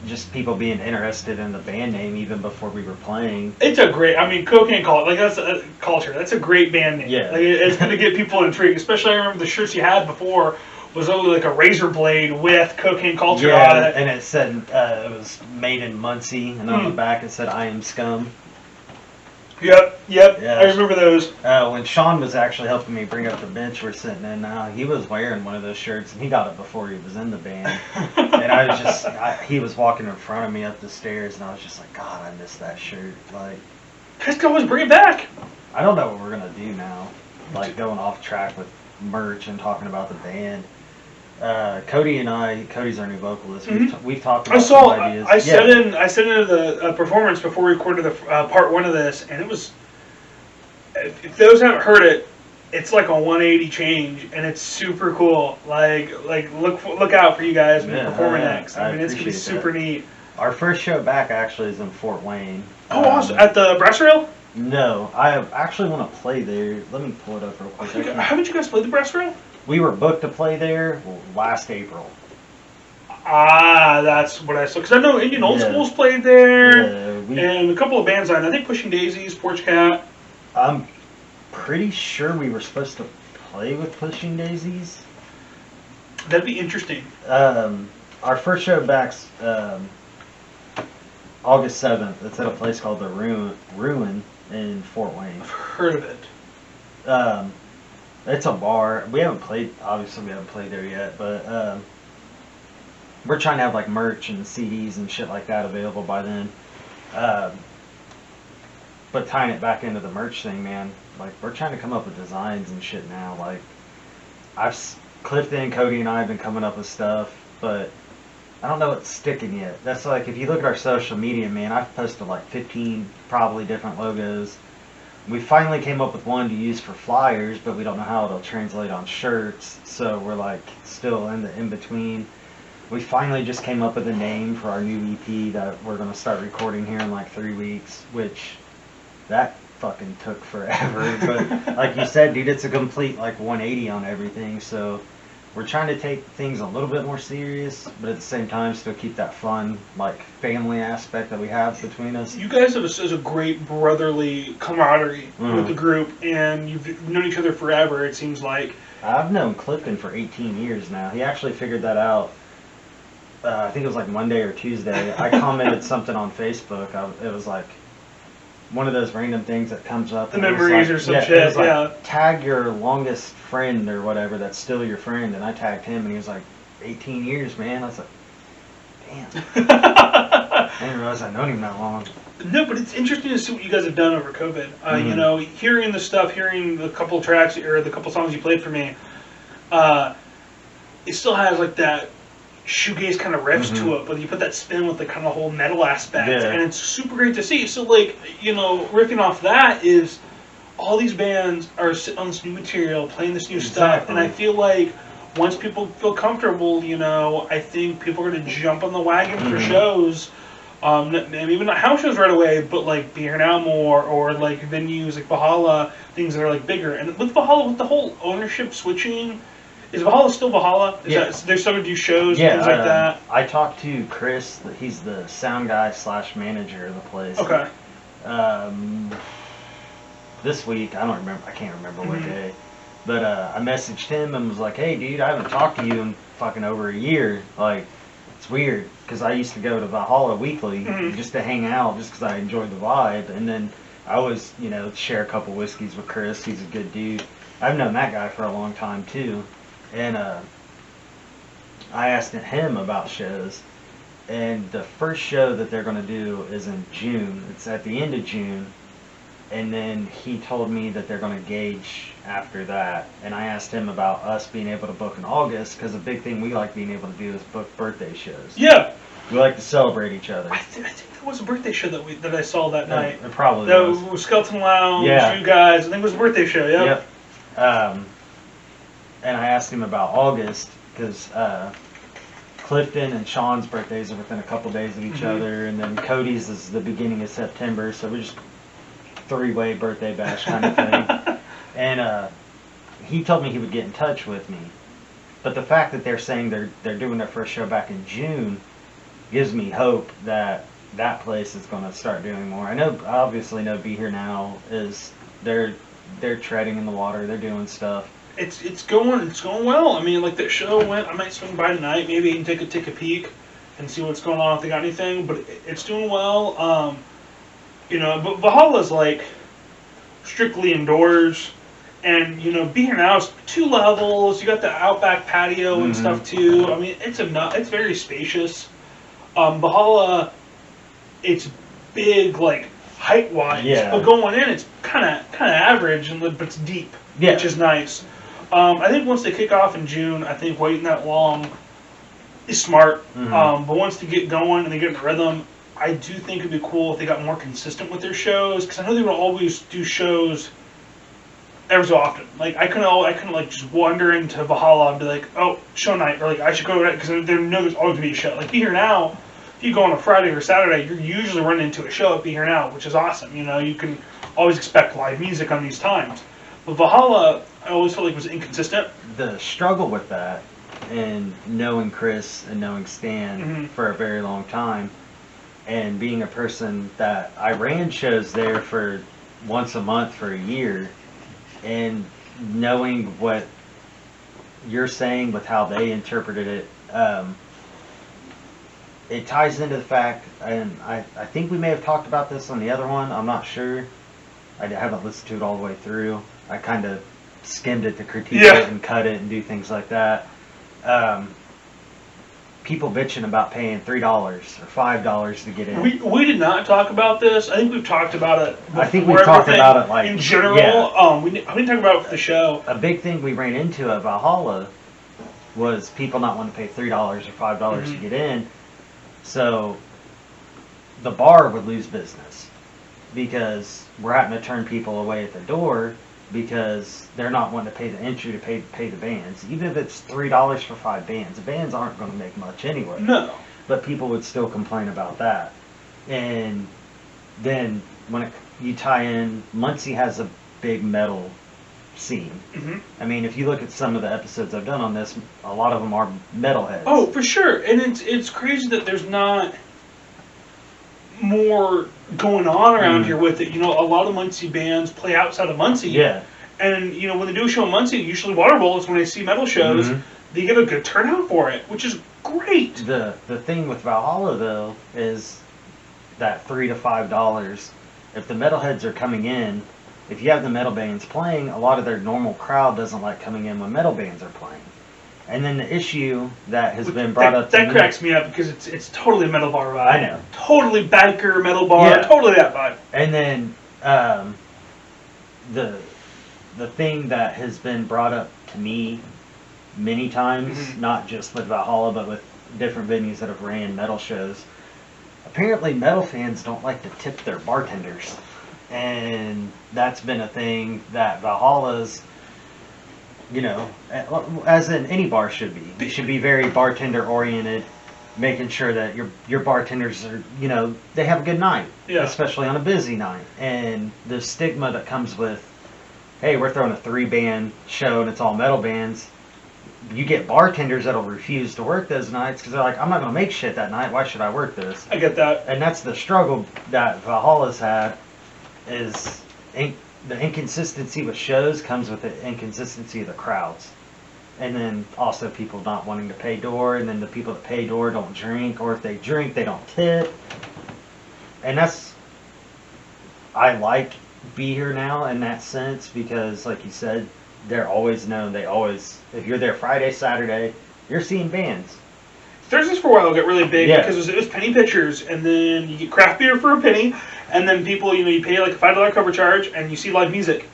Speaker 1: just people being interested in the band name even before we were playing.
Speaker 2: It's a great, Cocaine Culture, like that's a culture. That's a great band name.
Speaker 1: Yeah.
Speaker 2: Like, it's going to get people intrigued. Especially I remember the shirts you had before was only like a razor blade with Cocaine Culture on it.
Speaker 1: And it said it was made in Muncie, and on the back it said "I am scum."
Speaker 2: Yep.
Speaker 1: Yeah.
Speaker 2: I remember those.
Speaker 1: When Sean was actually helping me bring up the bench we're sitting in now, he was wearing one of those shirts, and he got it before he was in the band. And I was just, he was walking in front of me up the stairs, and I was just like, God, I miss that shirt. Like,
Speaker 2: Guys can always bring it back.
Speaker 1: I don't know what we're gonna do now. Like going off track with merch and talking about the band. Cody and I, Cody's our new vocalist. We've talked about some ideas.
Speaker 2: I set into the performance before we recorded the part one of this, and it was. If those haven't heard it, it's like a 180 change, and it's super cool. Like look out for you guys when you perform it next. It's gonna be super neat.
Speaker 1: Our first show back actually is in Fort Wayne.
Speaker 2: Oh, awesome! At the Brass Rail?
Speaker 1: No, I actually want to play there. Let me pull it up real quick.
Speaker 2: Haven't you guys played the Brass Rail?
Speaker 1: We were booked to play there last April.
Speaker 2: That's what I saw. Because I know Indian Old School's played there,
Speaker 1: Yeah,
Speaker 2: and a couple of bands I think Pushing Daisies, Porch Cat.
Speaker 1: I'm pretty sure we were supposed to play with Pushing Daisies.
Speaker 2: That'd be interesting.
Speaker 1: Our first show back's August 7th. It's at a place called the Ruin in Fort Wayne.
Speaker 2: I've heard of it.
Speaker 1: It's a bar. Obviously we haven't played there yet, but we're trying to have like merch and CDs and shit like that available by then. But tying it back into the merch thing, man, like we're trying to come up with designs and shit now. Like Clifton, Cody, and I have been coming up with stuff, but I don't know what's sticking yet. That's like, if you look at our social media, man, I've posted like 15 probably different logos. We finally came up with one to use for flyers, but we don't know how it'll translate on shirts, so we're like still in the in-between. We finally just came up with a name for our new EP that we're going to start recording here in like 3 weeks, which that fucking took forever. But like you said, dude, it's a complete like 180 on everything, so we're trying to take things a little bit more serious, but at the same time still keep that fun, like, family aspect that we have between us.
Speaker 2: You guys have a great brotherly camaraderie with the group, and you've known each other forever, it seems like.
Speaker 1: I've known Clifton for 18 years now. He actually figured that out, I think it was like Monday or Tuesday. I commented something on Facebook. It was like one of those random things that comes up.
Speaker 2: The memories or some shit,
Speaker 1: it was like, tag your longest friend or whatever that's still your friend, and I tagged him, and he was like, 18 years, man. I was like, damn. I didn't realize I'd known him that long.
Speaker 2: No, but it's interesting to see what you guys have done over COVID. You know, hearing the stuff, hearing the couple tracks, or the couple songs you played for me, it still has like that shoegaze kind of riffs to it, but you put that spin with the kind of whole metal aspect, and it's super great to see. So, like, you know, riffing off that is all these bands are sitting on this new material, playing this new stuff, and I feel like once people feel comfortable, you know, I think people are going to jump on the wagon for shows. Maybe not house shows right away, but like Be Here Now more, or like venues like Valhalla, things that are like bigger. And with Valhalla, with the whole ownership switching, is Valhalla still Valhalla? They're still gonna do shows and things like that?
Speaker 1: I talked to Chris, he's the sound guy / manager of the place.
Speaker 2: Okay.
Speaker 1: This week, I can't remember what day, but I messaged him and was like, hey dude, I haven't talked to you in fucking over a year. Like, it's weird, because I used to go to Valhalla Weekly just to hang out, just because I enjoyed the vibe, and then I always, share a couple whiskeys with Chris. He's a good dude. I've known that guy for a long time too, and I asked him about shows, and the first show that they're going to do is in June. It's at the end of June, and then he told me that they're going to gauge after that, and I asked him about us being able to book in August, because a big thing we like being able to do is book birthday shows.
Speaker 2: Yeah.
Speaker 1: We like to celebrate each other.
Speaker 2: I think that was a birthday show that I saw that night.
Speaker 1: It probably
Speaker 2: was. That was Skeleton Lounge, you guys. I think it was a birthday show,
Speaker 1: Yep. And I asked him about August, because Clifton and Sean's birthdays are within a couple days of each other, and then Cody's is the beginning of September, so we're just three-way birthday bash kind of thing. And he told me he would get in touch with me. But the fact that they're saying they're doing their first show back in June gives me hope that that place is going to start doing more. I obviously know Be Here Now is they're treading in the water. They're doing stuff.
Speaker 2: It's going well. I mean, like that show went. I might swing by tonight, maybe and take a peek and see what's going on if they got anything. But it's doing well. But Valhalla's like strictly indoors, and Be Here Now is 2 levels. You got the outback patio and stuff too. I mean, it's very spacious. Valhalla, it's big, like height wise, but going in, it's kind of average, but it's deep, which is nice. I think once they kick off in June, I think waiting that long is smart. But once they get going and they get in rhythm, I do think it'd be cool if they got more consistent with their shows, because I know they would always do shows every so often. Like I couldn't like just wander into Valhalla and be like, oh, show night, or like I should go to that, because they know there's always gonna be a show. Like Be Here Now, if you go on a Friday or Saturday, you're usually running into a show at Be Here Now, which is awesome. You can always expect live music on these times. But Valhalla, I always felt like was inconsistent.
Speaker 1: The struggle with that, and knowing Chris and knowing Stan for a very long time, and being a person that I ran shows there for once a month for a year, and knowing what you're saying with how they interpreted it, it ties into the fact, and I think we may have talked about this on the other one, I'm not sure. I haven't listened to it all the way through. I kind of skimmed it to critique it and cut it and do things like that. People bitching about paying $3 or $5 to get in.
Speaker 2: We did not talk about this. I think we've talked about it before.
Speaker 1: I think we've talked about it like
Speaker 2: in general. We didn't talk about it for the show.
Speaker 1: A big thing we ran into at Valhalla was people not wanting to pay $3 or $5 to get in. So the bar would lose business because we're having to turn people away at the door because they're not wanting to pay the entry to pay the bands. Even if it's $3 for 5 bands, the bands aren't going to make much anyway.
Speaker 2: No.
Speaker 1: But people would still complain about that. And then when you tie in, Muncie has a big metal scene. I mean, if you look at some of the episodes I've done on this, a lot of them are metalheads.
Speaker 2: Oh, for sure. And it's crazy that there's not more going on around here with it. A lot of Muncie bands play outside of Muncie.
Speaker 1: Yeah.
Speaker 2: And, when they do a show in Muncie, usually Water Bowl is when they see metal shows, they get a good turnout for it, which is great.
Speaker 1: The thing with Valhalla, though, is that $3 to $5. If the metalheads are coming in, if you have the metal bands playing, a lot of their normal crowd doesn't like coming in when metal bands are playing. And then the issue that has been brought up to
Speaker 2: me... That cracks me up because it's totally a metal bar vibe.
Speaker 1: I know.
Speaker 2: Totally biker metal bar. Totally that vibe.
Speaker 1: And then the thing that has been brought up to me many times, not just with Valhalla, but with different venues that have ran metal shows, apparently metal fans don't like to tip their bartenders. And that's been a thing that Valhalla's, as in any bar should be. It should be very bartender oriented. making sure that your bartenders are, you know, they have a good night,
Speaker 2: Yeah.
Speaker 1: especially on a busy night. And the stigma that comes with, hey, we're throwing a 3-band show and it's all metal bands. You get bartenders that'll refuse to work those nights because they're like, I'm not going to make shit that night. Why should I work this?
Speaker 2: I get that.
Speaker 1: And that's the struggle that Valhalla's had, is the inconsistency with shows comes with the inconsistency of the crowds. And then also people not wanting to pay door, and then the people that pay door don't drink, or if they drink, they don't tip. And that's, I like Be Here Now in that sense, because like you said, they're always known. They always, if you're there Friday, Saturday, you're seeing bands.
Speaker 2: Thursdays for a while got really big
Speaker 1: Yeah.
Speaker 2: because it was penny pitchers, and then you get craft beer for a penny, and then people, you know, you pay like a $5 cover charge, and you see live music,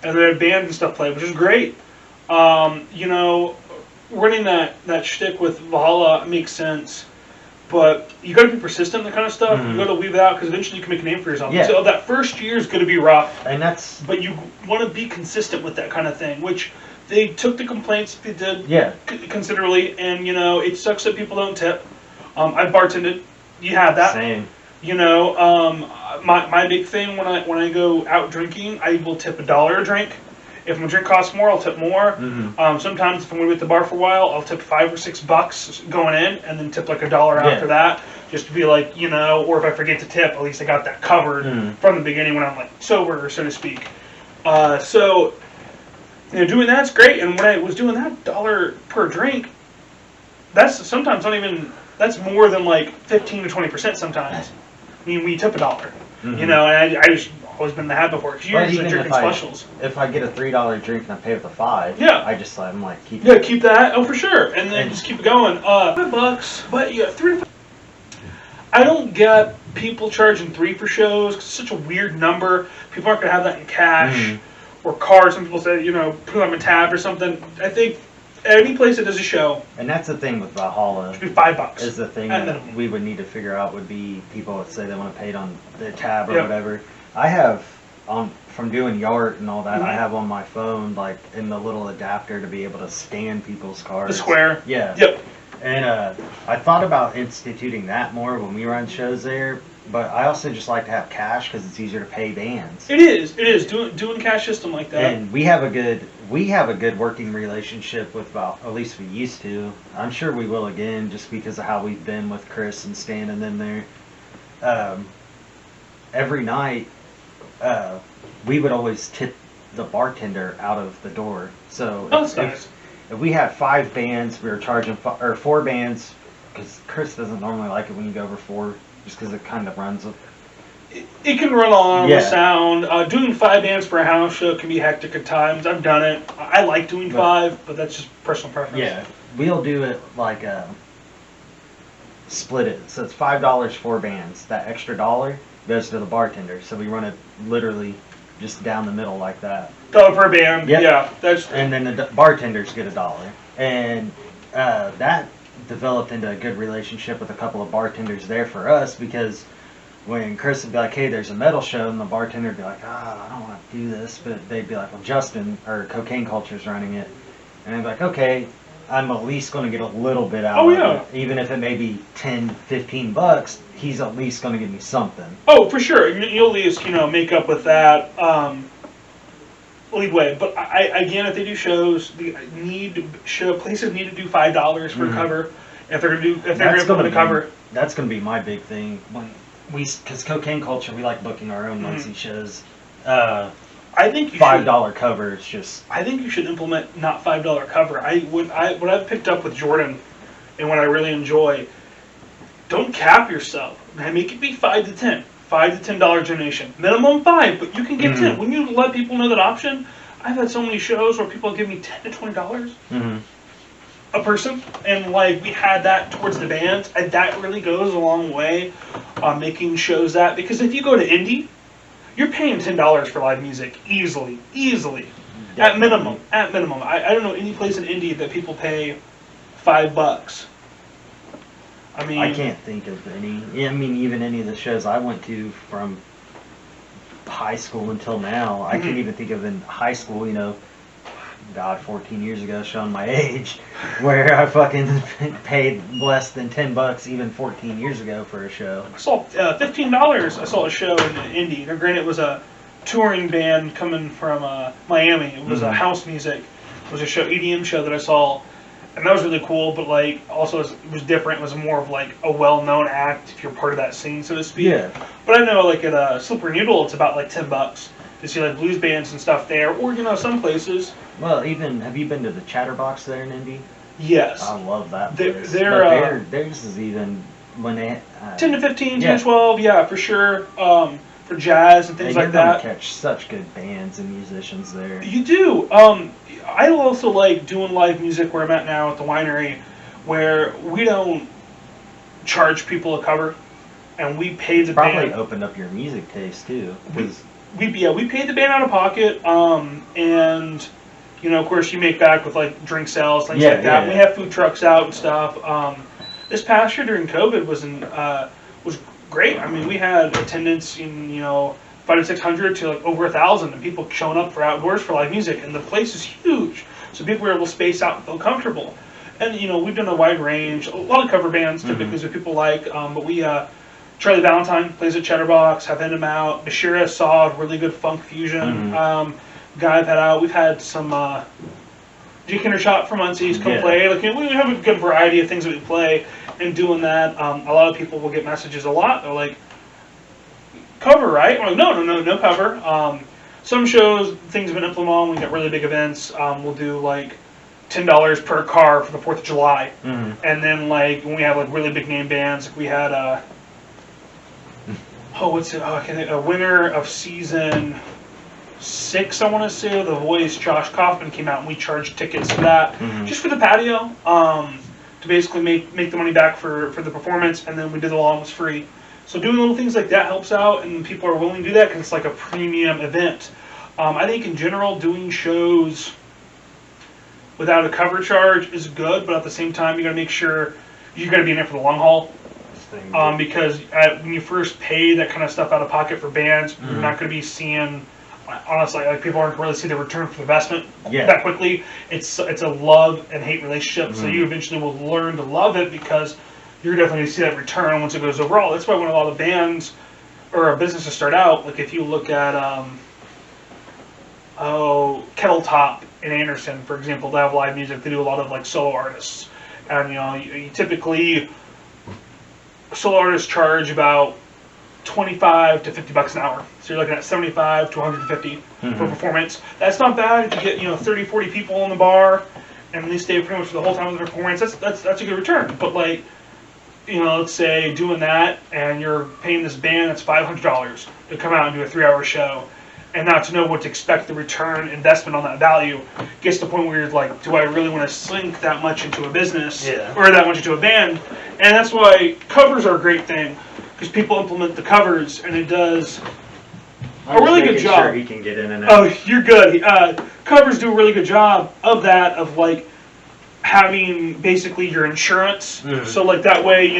Speaker 2: and there are bands and stuff played, which is great. You know, running that shtick with Valhalla makes sense, but you got to be persistent in that kind of stuff.
Speaker 1: Mhm.
Speaker 2: You got to weave it out because eventually you can make a name for yourself.
Speaker 1: Yeah.
Speaker 2: So that first year is going to be rough,
Speaker 1: And that's,
Speaker 2: but you want to be consistent with that kind of thing, which they took the complaints they did
Speaker 1: yeah.
Speaker 2: considerably, and you know, it sucks that people don't tip. I've bartended. You have that.
Speaker 1: Same.
Speaker 2: You know, my big thing when I go out drinking, I will tip $1 a drink. If my drink costs more, I'll tip more.
Speaker 1: Mm-hmm.
Speaker 2: Sometimes if I'm going to be at the bar for a while, I'll tip $5 or $6 going in, and then tip like $1 after that, just to be like, you know, or if I forget to tip, at least I got that covered from the beginning when I'm like sober, so to speak. So, you know, doing that's great. And when I was doing that $1 per drink, that's sometimes not even, that's more than like 15 to 20% sometimes. I mean, we tip $1. You know, and I just always been in the habit before. Because you're usually drinking specials.
Speaker 1: If I get a $3 drink and I pay with a 5,
Speaker 2: yeah,
Speaker 1: I just I'm like keep.
Speaker 2: Yeah, keep that. Oh, for sure, and then just keep it going. $5, but yeah, 3. I don't get people charging 3 for shows. 'Cause it's such a weird number. People aren't gonna have that in cash or cards. Some people say, you know, put them in tab or something. I think any place that does a show,
Speaker 1: And that's the thing with Valhalla.
Speaker 2: it should be $5.
Speaker 1: Is the thing
Speaker 2: at
Speaker 1: that
Speaker 2: minimum.
Speaker 1: we would need to figure out would be people that say they want to pay it on the tab or
Speaker 2: Yeah.
Speaker 1: whatever. I have from doing Yart and all that. I
Speaker 2: Mhm.
Speaker 1: have on my phone like in the little adapter to be able to scan people's cards.
Speaker 2: The square.
Speaker 1: Yeah.
Speaker 2: Yep.
Speaker 1: And I thought about instituting that more when we run shows there, but I also just like to have cash because it's easier to pay bands.
Speaker 2: It is doing cash system like that.
Speaker 1: And we have a good working relationship with at least we used to. I'm sure we will again, just because of how we've been with Chris and Stan and them there. Every night, we would always tip the bartender out of the door. So
Speaker 2: that's nice.
Speaker 1: if we had 5 bands, we were charging or 4 bands, because Chris doesn't normally like it when you go over 4, just because it kind of runs.
Speaker 2: It can run on
Speaker 1: Yeah.
Speaker 2: with sound. Doing 5 bands for a house show can be hectic at times. I've done it. I like doing 5, but that's just personal preference.
Speaker 1: Yeah, we'll do it like split it. So it's $5 4 bands. That extra $1 goes to the bartender. So we run it literally just down the middle like that.
Speaker 2: $1 per band.
Speaker 1: Yep.
Speaker 2: Yeah, that's.
Speaker 1: And then the bartenders get $1. And that developed into a good relationship with a couple of bartenders there for us, because when Chris would be like, hey, there's a metal show, and the bartender would be like, I don't want to do this, but they'd be like, well, Justin, or Cocaine Culture's running it. And I'd be like, okay, I'm at least going to get a little bit out of it. Even if it may be $10, $15, he's at least going to give me something.
Speaker 2: Oh, for sure. You'll at least, you know, make up with that leeway. But again, if they do shows, places need to do $5 for a cover. If they're going to put a cover.
Speaker 1: That's going to be my big thing. Because Cocaine Culture, we like booking our own Muncie shows.
Speaker 2: I think
Speaker 1: $5 cover is just.
Speaker 2: I think you should implement not $5 cover. What I've picked up with Jordan, and what I really enjoy, don't cap yourself. Make it be $5 to $10. $5 to $10 donation. Minimum 5, but you can give 10. When you let people know that option, I've had so many shows where people give me $10 to $20 a person, and like we had that towards the bands, and that really goes a long way on making shows that, because if you go to indie, you're paying $10 for live music easily. At minimum. I don't know any place in indie that people pay $5. I mean,
Speaker 1: I can't think of any. I mean, even any of the shows I went to from high school until now, I can't even think of in high school, you know, God, 14 years ago, showing my age, where I fucking paid less than $10 even 14 years ago for a show.
Speaker 2: I saw $15. I saw a show in Indy. Now, granted, it was a touring band coming from Miami. It was a house music. It was a show, EDM show that I saw, and that was really cool. But like, also it was different. It was more of like a well-known act if you're part of that scene, so to speak.
Speaker 1: Yeah.
Speaker 2: But I know like at Slippery Noodle, it's about like $10 to see like blues bands and stuff there, or some places.
Speaker 1: Well, even have you been to the Chatterbox there in Indy?
Speaker 2: Yes.
Speaker 1: I love that place. Theirs is even when they
Speaker 2: 10 to 15, 10 to 12, yeah, for sure. For jazz and things like that.
Speaker 1: You catch such good bands and musicians there.
Speaker 2: You do. I also like doing live music where I'm at now at the winery, where we don't charge people a cover, and we pay the band.
Speaker 1: Probably opened up your music taste too.
Speaker 2: We paid the band out of pocket, and of course you make back with like drink sales, things like that. We have food trucks out and stuff. This past year during COVID was great. I mean, we had attendance in 500 to 600 to like over 1,000, and people showing up for outdoors for live music, and the place is huge, so people were able to space out and feel comfortable. And we've done a wide range, a lot of cover bands typically that people like, but we Charlie Valentine plays at Chatterbox, have had him out. Bashira Saw, really good funk fusion guy I've had out. We've had some G Kindershot from Muncie's come play. Like, we have a good variety of things that we play, and doing that, a lot of people will get messages a lot. They're like, cover, right? I'm like, no cover. Some shows, things have been implemented on. We got really big events. We'll do like $10 per car for the 4th of July. And then like when we have like really big name bands, like we had a winner of season 6, I want to say, The Voice, Josh Kaufman came out, and we charged tickets for that, just for the patio, to basically make the money back for the performance, and then we did the lawn was free. So doing little things like that helps out, and people are willing to do that because it's like a premium event. I think in general, doing shows without a cover charge is good, but at the same time, you got to make sure you got to be in it for the long haul. Because when you first pay that kind of stuff out of pocket for bands, you're not going to be seeing, honestly, like people aren't really see the return for the investment that quickly. It's a love and hate relationship, so you eventually will learn to love it because you're definitely going to see that return once it goes overall. That's why when a lot of bands or businesses start out, like if you look at Kettle Top in Anderson, for example, they have live music. They do a lot of like solo artists, and you typically solo artists charge about $25 to $50 an hour. So you're looking at $75 to $150 for performance. That's not bad if you get 30, 40 people in the bar and they stay pretty much for the whole time of the performance. That's a good return. But like, let's say doing that and you're paying this band that's $500 to come out and do a 3-hour show, and not to know what to expect the return investment on that value gets to the point where you're like, do I really want to sink that much into a business or that much into a band? And that's why covers are a great thing, because people implement the covers, and it does a really good job.
Speaker 1: Sure he can get in and out.
Speaker 2: Oh, you're good. Covers do a really good job of that, of like having basically your insurance. So like that way,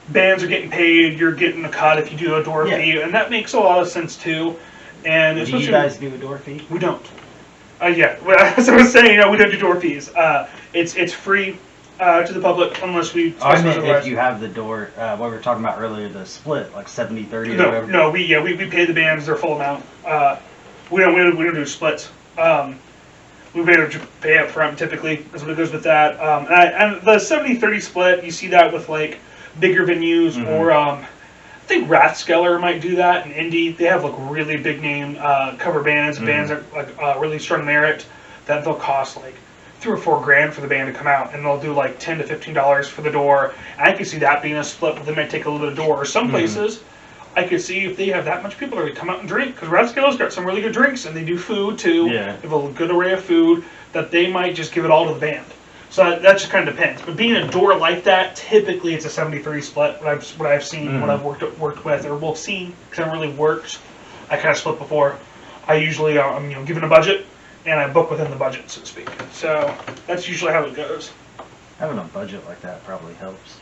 Speaker 2: bands are getting paid, you're getting a cut if you do a door fee, and that makes a lot of sense too. And
Speaker 1: do you guys do a door fee?
Speaker 2: We don't. As I was saying, we don't do door fees. It's free to the public unless we.
Speaker 1: I meant if you have the door. What we were talking about earlier, the split, like 70-30 or whatever.
Speaker 2: No, we pay the bands their full amount. We don't do splits. We pay up front typically. That's what it goes with that. And the 70-30 split, you see that with like bigger venues or. I think Rathskeller might do that in Indy. They have like really big name cover bands, bands that like really strong merit, that they'll cost like $3 or $4 grand for the band to come out, and they'll do like $10 to $15 for the door. And I could see that being a split, but they might take a little bit of door. Or some places, I could see if they have that much people, they would come out and drink, because Rathskeller's got some really good drinks, and they do food too. They have a good array of food that they might just give it all to the band. So that just kind of depends. But being a door like that, typically it's a 70-30 split. What I've seen, what I've worked with, or well seen, because I haven't really worked. I kind of split before. I usually I'm given a budget, and I book within the budget, so to speak. So that's usually how it goes.
Speaker 1: Having a budget like that probably helps.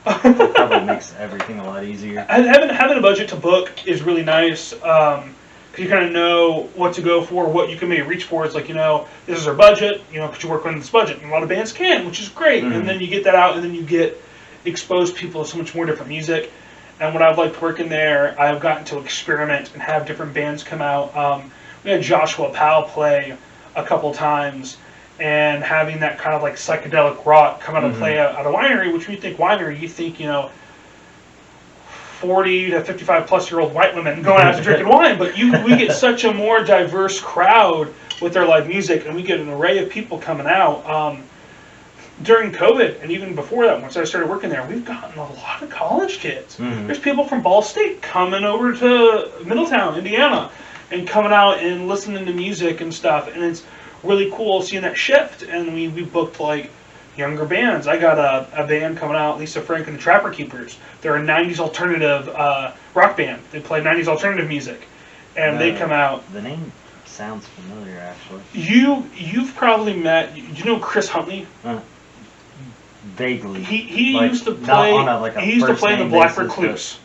Speaker 1: It probably makes everything a lot easier.
Speaker 2: Having a budget to book is really nice, because because you kind of know what to go for, what you can maybe reach for. It's like, this is our budget, could you work on this budget? And a lot of bands can, which is great.
Speaker 1: Mm-hmm.
Speaker 2: And then you get that out, and then you get exposed people to so much more different music. And what I've liked working there, I've gotten to experiment and have different bands come out. We had Joshua Powell play a couple times, and having that kind of like psychedelic rock come out and play at a winery, which when you think winery, you think, 40 to 55 plus year old white women going out to drinking wine, but we get such a more diverse crowd with their live music, and we get an array of people coming out. During COVID, and even before that, once I started working there, we've gotten a lot of college kids. There's people from Ball State coming over to Middletown, Indiana, and coming out and listening to music and stuff, and it's really cool seeing that shift. And we booked like younger bands. I got a band coming out, Lisa Frank and the Trapper Keepers. They're a 90s alternative rock band. They play 90s alternative music, and they come out.
Speaker 1: The name sounds familiar, actually.
Speaker 2: You've probably met. Do you know Chris Huntley?
Speaker 1: Vaguely.
Speaker 2: He
Speaker 1: like,
Speaker 2: used to play. He used to play in the Black Recluse.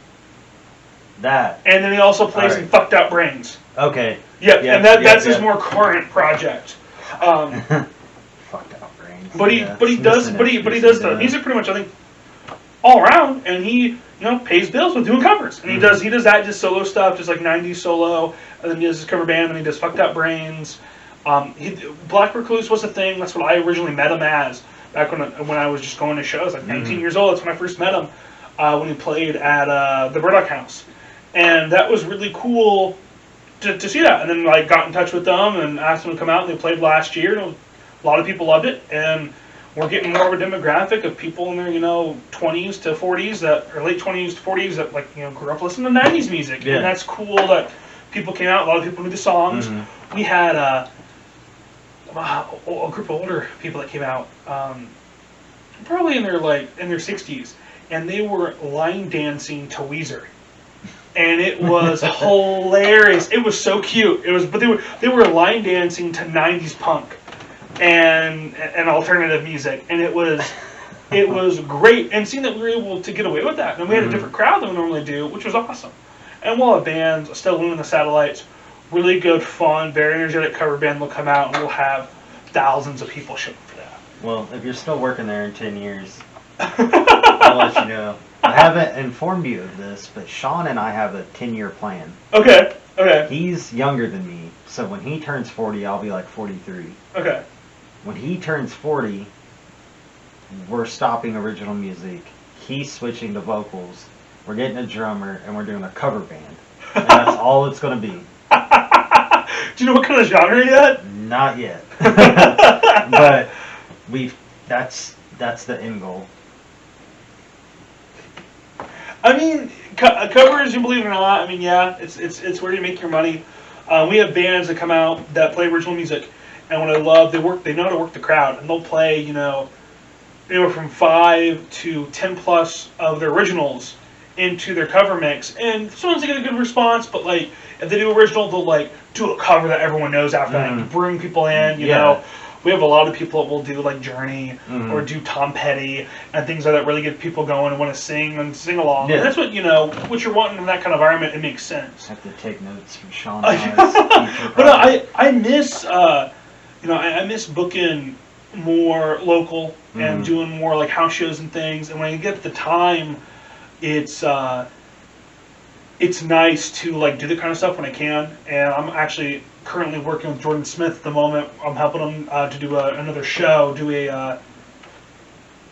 Speaker 1: That.
Speaker 2: And then he also plays in Fucked Out Brains.
Speaker 1: Okay.
Speaker 2: Yep, and that's his more current project.
Speaker 1: Fucked Out Brains.
Speaker 2: But he does the music pretty much, I think, all around, and he pays bills with doing covers. And he does that, just solo stuff, just like 90s solo, and then he does his cover band, and he does Fucked Out Brains. Black Recluse was a thing. That's what I originally met him as. Back when I was just going to shows, like 19 years old, that's when I first met him, when he played at the Burdock House. And that was really cool to see that. And then I got in touch with them and asked them to come out, and they played last year, and a lot of people loved it. And we're getting more of a demographic of people in their, 20s to 40s, or late 20s to 40s that, grew up listening to 90s music. Yeah. And that's cool that people came out, a lot of people knew the songs. We had a group of older people that came out, probably in their 60s, and they were line dancing to Weezer, and it was hilarious. It was so cute. But they were line dancing to 90s punk and alternative music, and it was great. And seeing that we were able to get away with that, and we had a different crowd than we normally do, which was awesome. And we'll have bands, Still Loon and the Satellites. Really good, fun, very energetic cover band will come out, and we'll have thousands of people showing for that.
Speaker 1: Well, if you're still working there in 10 years, I'll let you know. I haven't informed you of this, but Sean and I have a 10-year plan.
Speaker 2: Okay.
Speaker 1: He's younger than me, so when he turns 40, I'll be like 43.
Speaker 2: Okay.
Speaker 1: When he turns 40, we're stopping original music. He's switching to vocals. We're getting a drummer, and we're doing a cover band. And that's all it's going to be.
Speaker 2: Do you know what kind of genre yet?
Speaker 1: Not yet. But that's the end goal.
Speaker 2: I mean, covers, you believe it or not, it's where you make your money. We have bands that come out that play original music, and what I love, they know how to work the crowd, and they'll play, anywhere from 5 to 10 plus of their originals into their cover mix, and sometimes they get a good response, but if they do original, they'll do a cover that everyone knows after that, bring people in, you know. We have a lot of people that will do Journey or do Tom Petty and things like that, really get people going and want to sing and sing along. Yeah. And that's what what you're wanting in that kind of environment. It makes sense.
Speaker 1: I have to take notes from Sean.
Speaker 2: But I miss I miss booking more local and doing more house shows and things. And when I get the time, it's nice to do that kind of stuff when I can. And I'm actually currently working with Jordan Smith at the moment. I'm helping him to do another show,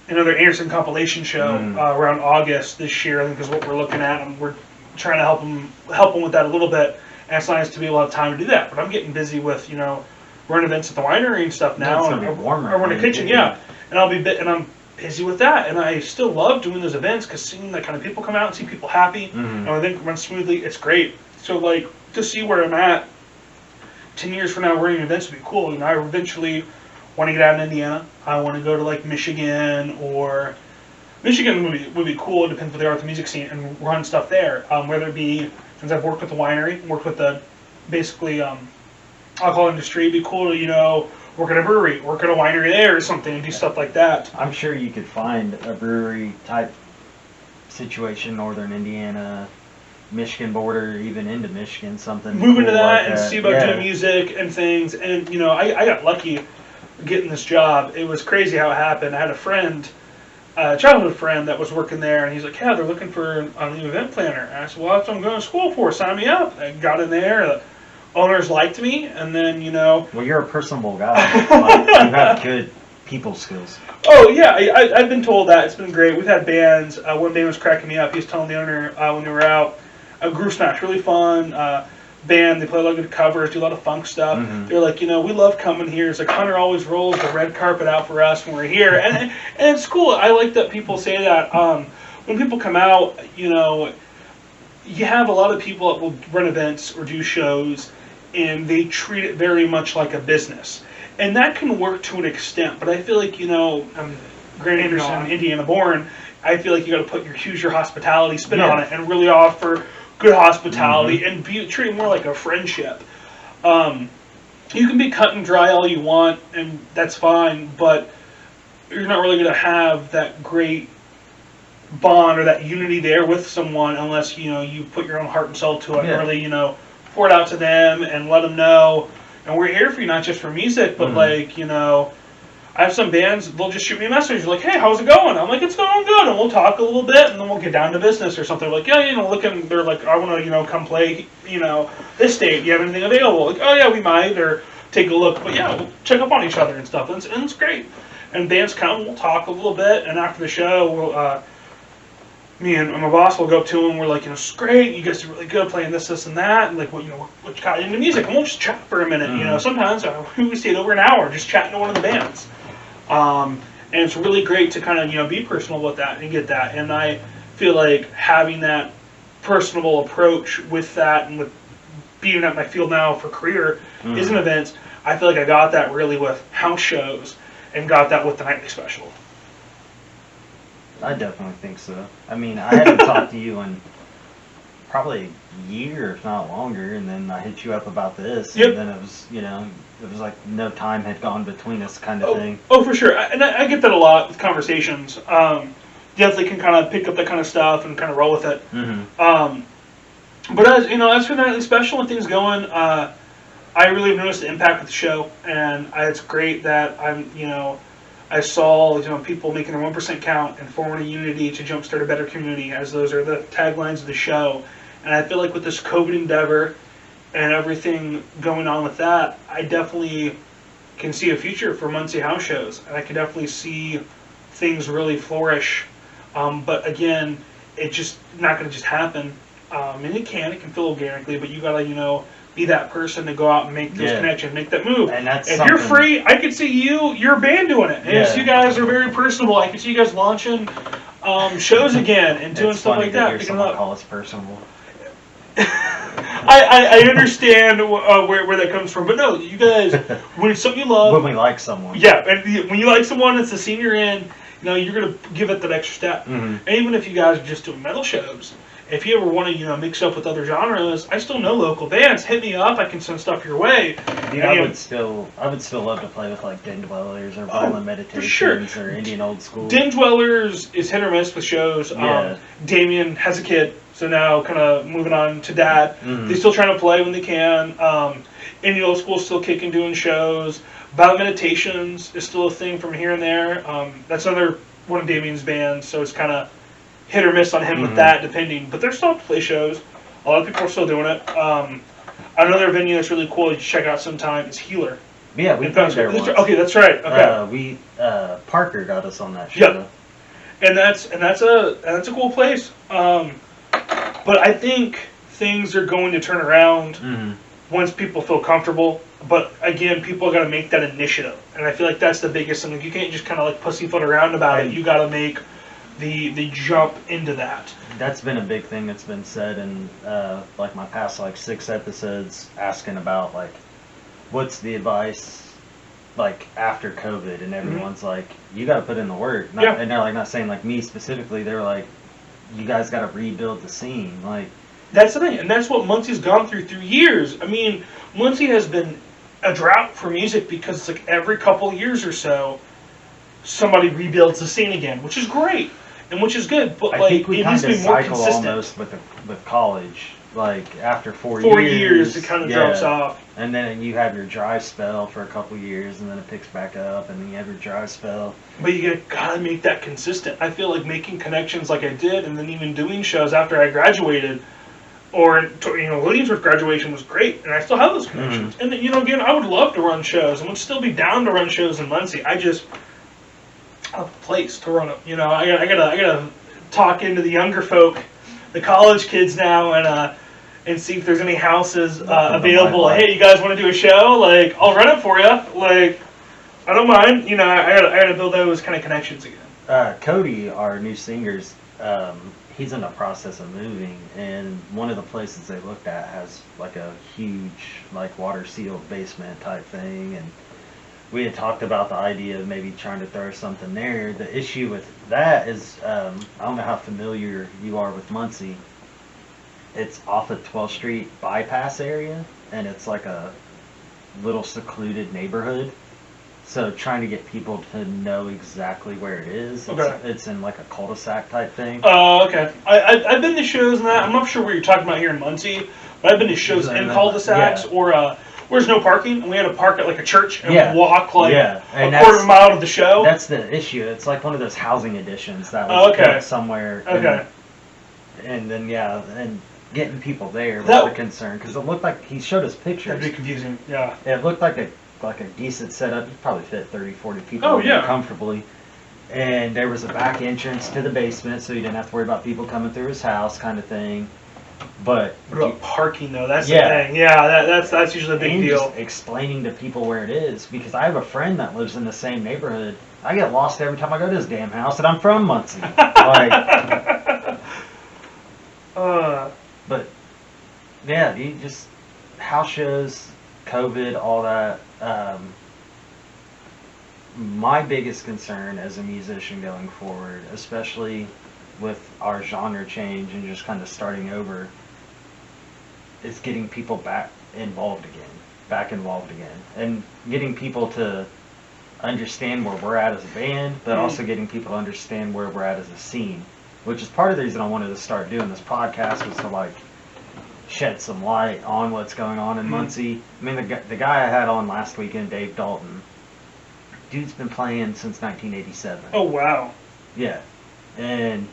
Speaker 2: another Anderson compilation show around August this year. I think is what we're looking at, and we're trying to help him with that a little bit. And it's nice to be able to have time to do that. But I'm getting busy with running events at the winery and stuff now,
Speaker 1: and I
Speaker 2: run a kitchen, and I'm busy with that, and I still love doing those events because seeing the kind of people come out and see people happy, and I think it runs smoothly. It's great. So to see where I'm at 10 years from now, running events would be cool. I eventually want to get out in Indiana. I want to go to Michigan, or Michigan would be cool. It depends what they are with the music scene, and run stuff there. Whether it be, since I've worked with the winery, worked with the alcohol industry, it'd be cool to work at a brewery, work at a winery there or something, and do stuff like that.
Speaker 1: I'm sure you could find a brewery type situation, northern Indiana, Michigan border, even into Michigan, something
Speaker 2: moving
Speaker 1: cool
Speaker 2: to that
Speaker 1: like
Speaker 2: and
Speaker 1: that.
Speaker 2: see about doing music and things. And I got lucky getting this job. It was crazy how it happened. I had a friend, a childhood friend, that was working there, and he's like, "Yeah, they're looking for a new event planner." And I said, "Well, that's what I'm going to school for. Sign me up." I got in there. The owners liked me, and then
Speaker 1: Well, you're a personable guy. Like, you have good people skills.
Speaker 2: Oh yeah, I've been told that. It's been great. We've had bands. One band was cracking me up. He was telling the owner when they were out, Groove Smash, really fun band. They play a lot of good covers, do a lot of funk stuff.
Speaker 1: Mm-hmm.
Speaker 2: They're like, we love coming here. It's like Hunter always rolls the red carpet out for us when we're here, and it's cool. I like that people say that. When people come out, you have a lot of people that will run events or do shows, and they treat it very much like a business. And that can work to an extent, but I feel like, I'm Grant Anderson, Indiana born, I feel like you got to put your hospitality spin on it and really offer good hospitality and treat it more like a friendship. You can be cut and dry all you want, and that's fine, but you're not really going to have that great bond or that unity there with someone unless, you put your own heart and soul to it and really, pour it out to them and let them know. And we're here for you, not just for music, but I have some bands, they'll just shoot me a message, like, "Hey, how's it going?" I'm like, "It's going good," and we'll talk a little bit, and then we'll get down to business or something. Like, "Yeah, looking," they're like, "I want to, come play, this date. Do you have anything available?" Like, "Oh yeah, we might," or take a look. But yeah, we'll check up on each other and stuff, and it's great. And bands come, we'll talk a little bit, and after the show, we'll, me and my boss will go up to him. We're like, "It's great. You guys are really good playing this, and that, and like, what got into music?" And we'll just chat for a minute. Sometimes we stayed over an hour just chatting to one of the bands. And it's really great to kind of be personal with that and get that. And I feel like having that personable approach with that, and with being at my field now for career is an event. I feel like I got that really with house shows and got that with the nightly special.
Speaker 1: I definitely think so. I mean, I haven't talked to you in probably a year, if not longer, and then I hit you up about this, and then it was, it was like no time had gone between us kind of thing.
Speaker 2: Oh, for sure. And I get that a lot with conversations. Definitely can kind of pick up that kind of stuff and kind of roll with it. But as for the nightly special and things going, I really have noticed the impact of the show, and it's great that I saw people making their 1% count and forming a unity to jumpstart a better community, as those are the taglines of the show. And I feel like with this COVID endeavor and everything going on with that, I definitely can see a future for Muncie house shows, and I can definitely see things really flourish. But again, it's just not going to just happen. And it can feel organically, but you gotta be that person to go out and make those connections, make that move.
Speaker 1: And that's
Speaker 2: if you're free, I could see your band doing it. And if you guys are very personable, I could see you guys launching shows again and doing stuff like that.
Speaker 1: It's funny to hear someone call us personable.
Speaker 2: I understand where that comes from, but no, you guys, when it's something you love,
Speaker 1: when we like someone,
Speaker 2: and when you like someone, it's the scene you're in. You're gonna give it that extra step. And even if you guys are just doing metal shows, if you ever want to mix up with other genres, I still know local bands. Hit me up. I can send stuff your way.
Speaker 1: Dude, I would still love to play with like Den Dwellers or Violent Meditations or Indian Old School.
Speaker 2: Den Dwellers is hit or miss with shows. Damien has a kid, so now kind of moving on to dad. They're still trying to play when they can. Indian Old School is still kicking, doing shows. Violent Meditations is still a thing from here and there. That's another one of Damien's bands, so it's kind of hit or miss on him with that, depending. But they're still up to play shows. A lot of people are still doing it. Another venue that's really cool you should check out sometime is Healer.
Speaker 1: Yeah, we played there once.
Speaker 2: Okay, that's right. Okay.
Speaker 1: Parker got us on that show.
Speaker 2: Yep. And that's a cool place. But I think things are going to turn around once people feel comfortable. But again, people got to make that initiative, and I feel like that's the biggest thing. Like, you can't just kind of like pussyfoot around about it. You got to make the jump into that.
Speaker 1: That's been a big thing that's been said in like my past 6 episodes, asking about like what's the advice like after COVID, and everyone's like, you got to put in the work. And they're like not saying like me specifically. They're like, you guys got to rebuild the scene. Like,
Speaker 2: that's the thing, and that's what Muncie's gone through years. I mean, Muncie has been a drought for music because it's like every couple of years or so, somebody rebuilds the scene again, which is great. and which is good. But
Speaker 1: I
Speaker 2: like
Speaker 1: think we
Speaker 2: it needs
Speaker 1: kind
Speaker 2: to
Speaker 1: of
Speaker 2: be more
Speaker 1: cycle
Speaker 2: consistent.
Speaker 1: almost with college. Like after 4
Speaker 2: years, it kind of drops off.
Speaker 1: And then you have your dry spell for a couple years, and then it picks back up, and then you have your dry spell.
Speaker 2: But you gotta make that consistent. I feel like making connections like I did, and then even doing shows after I graduated, or Williamsworth graduation was great, and I still have those connections. And again, I would love to run shows, and would still be down to run shows in Muncie. I just have a place to run them. I gotta talk into the younger folk, the college kids now, and see if there's any houses available. Hey, you guys want to do a show? Like, I'll run it for you. Like, I don't mind. I gotta build those kind of connections again.
Speaker 1: Cody, our new singer's, he's in the process of moving, and one of the places they looked at has like a huge, like water sealed basement type thing, and we had talked about the idea of maybe trying to throw something there. The issue with that is, I don't know how familiar you are with Muncie. It's off of 12th Street bypass area, and it's like a little secluded neighborhood. So trying to get people to know exactly where it is. It's in like a cul-de-sac type thing.
Speaker 2: Oh, okay. I've been to shows and that. I'm not sure what you're talking about here in Muncie, but I've been to shows in cul-de-sacs or where's no parking, and we had to park at like a church and walk like a quarter of a mile to the show.
Speaker 1: That's the issue. It's like one of those housing additions that was built somewhere.
Speaker 2: Okay.
Speaker 1: And then and getting people there was the concern, because it looked like he showed us pictures.
Speaker 2: That'd be confusing. Yeah.
Speaker 1: It looked like a decent setup. You probably fit 30, 40 people comfortably. And there was a back entrance to the basement, so you didn't have to worry about people coming through his house, kind of thing. But
Speaker 2: what about parking though? That's the thing. Yeah, that's usually a big deal.
Speaker 1: Just explaining to people where it is, because I have a friend that lives in the same neighborhood. I get lost every time I go to his damn house, and I'm from Muncie. But yeah, you just house shows, COVID, all that. My biggest concern as a musician going forward, especially with our genre change and just kind of starting over, is getting people back involved again, and getting people to understand where we're at as a band, but also getting people to understand where we're at as a scene, which is part of the reason I wanted to start doing this podcast, was to like shed some light on what's going on in Muncie. I mean, the guy I had on last weekend, Dave Dalton, dude's been playing since 1987.
Speaker 2: Oh, wow.
Speaker 1: Yeah. And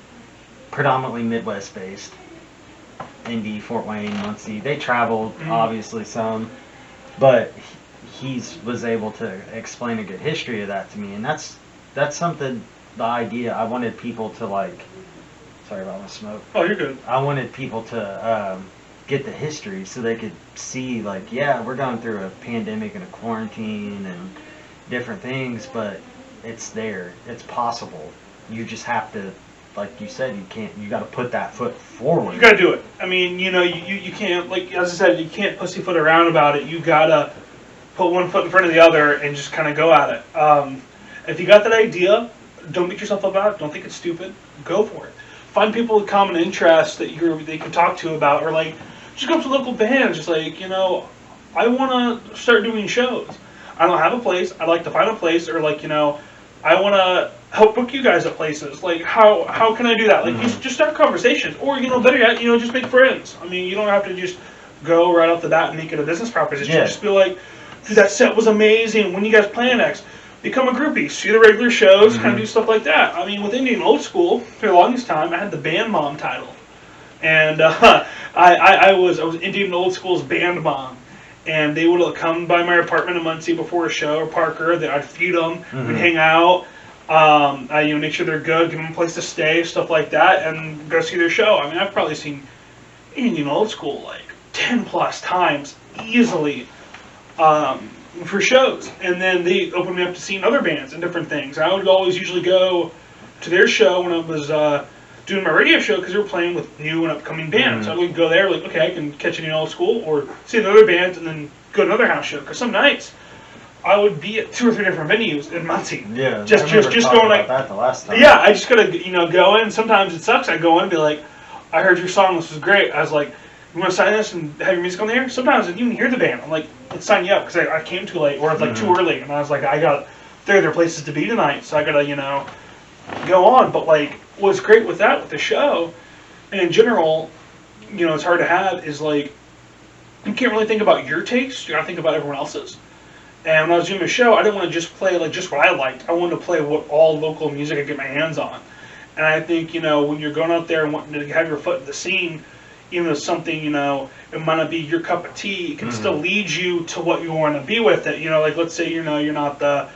Speaker 1: predominantly Midwest based. Indy, Fort Wayne, Muncie. They traveled, obviously, some. But he was able to explain a good history of that to me. And that's something, the idea, I wanted people to like... Sorry about my smoke.
Speaker 2: Oh, you're good.
Speaker 1: I wanted people to get the history so they could see, like, yeah, we're going through a pandemic and a quarantine and different things, but it's there. It's possible. You just have to, like you said, you got to put that foot forward.
Speaker 2: You got to do it. I mean, you can't, like, as I said, you can't pussyfoot around about it. You got to put one foot in front of the other and just kind of go at it. If you got that idea, don't beat yourself up about it. Don't think it's stupid. Go for it. Find people with common interests that they can talk to about, or like, just go up to local bands. Just like, I want to start doing shows. I don't have a place. I'd like to find a place, or like, I want to help book you guys at places. Like, how can I do that? Like, just start conversations, or better yet, just make friends. I mean, you don't have to just go right off the bat and make it a business proposition. Yeah. Just be like, dude, that set was amazing. When you guys plan next? Become a groupie, see the regular shows, kind of do stuff like that. I mean, with Indian Old School, for the longest time, I had the band mom title, and I was Indian Old School's band mom, and they would come by my apartment in Muncie before a show, or Parker. I'd feed them, we'd hang out, make sure they're good, give them a place to stay, stuff like that, and go see their show. I mean, I've probably seen Indian Old School like 10 plus times easily. For shows, and then they opened me up to seeing other bands and different things. I would always usually go to their show when I was doing my radio show, because they were playing with new and upcoming bands. So I would go there, like, okay, I can catch Indian Old School or see another band, and then go to another house show. Because some nights I would be at 2 or 3 different venues in Muncie.
Speaker 1: Yeah,
Speaker 2: just going like
Speaker 1: that the last time.
Speaker 2: Yeah, I just gotta go in. Sometimes it sucks. I go in and be like, I heard your song. This was great. I was like, you want to sign this and have your music on the air? Sometimes I didn't even hear the band. I'm like, let's sign you up, because I came too late, or it's like too early, and I was like, I got 3 other places to be tonight, so I gotta, go on. But like, what's great with that, with the show, and in general, it's hard to have, is like, you can't really think about your taste, you gotta think about everyone else's. And when I was doing the show, I didn't want to just play like just what I liked. I wanted to play what all local music I could get my hands on. And I think, when you're going out there and wanting to have your foot in the scene, even though something, it might not be your cup of tea, it can still lead you to what you want to be with it. Like let's say, you're not the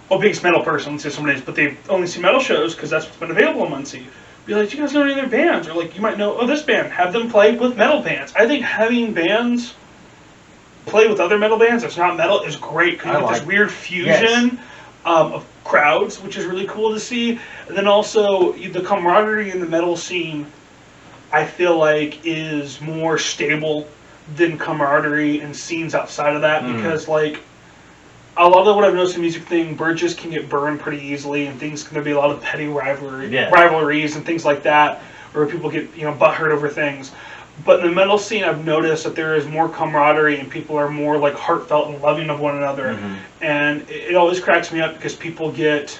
Speaker 2: biggest metal person, let's say somebody is, but they only see metal shows because that's what's been available in Muncie. Be like, do you guys know any other bands? Or like, you might know, this band, have them play with metal bands. I think having bands play with other metal bands that's not metal is great, because you get this weird fusion of crowds, which is really cool to see. And then also, the camaraderie in the metal scene, I feel like, is more stable than camaraderie in scenes outside of that, because like, a lot of what I've noticed in the music thing, bridges can get burned pretty easily, and things can be a lot of petty rivalries and things like that, where people get butthurt over things. But in the metal scene, I've noticed that there is more camaraderie, and people are more like heartfelt and loving of one another. And it always cracks me up, because people get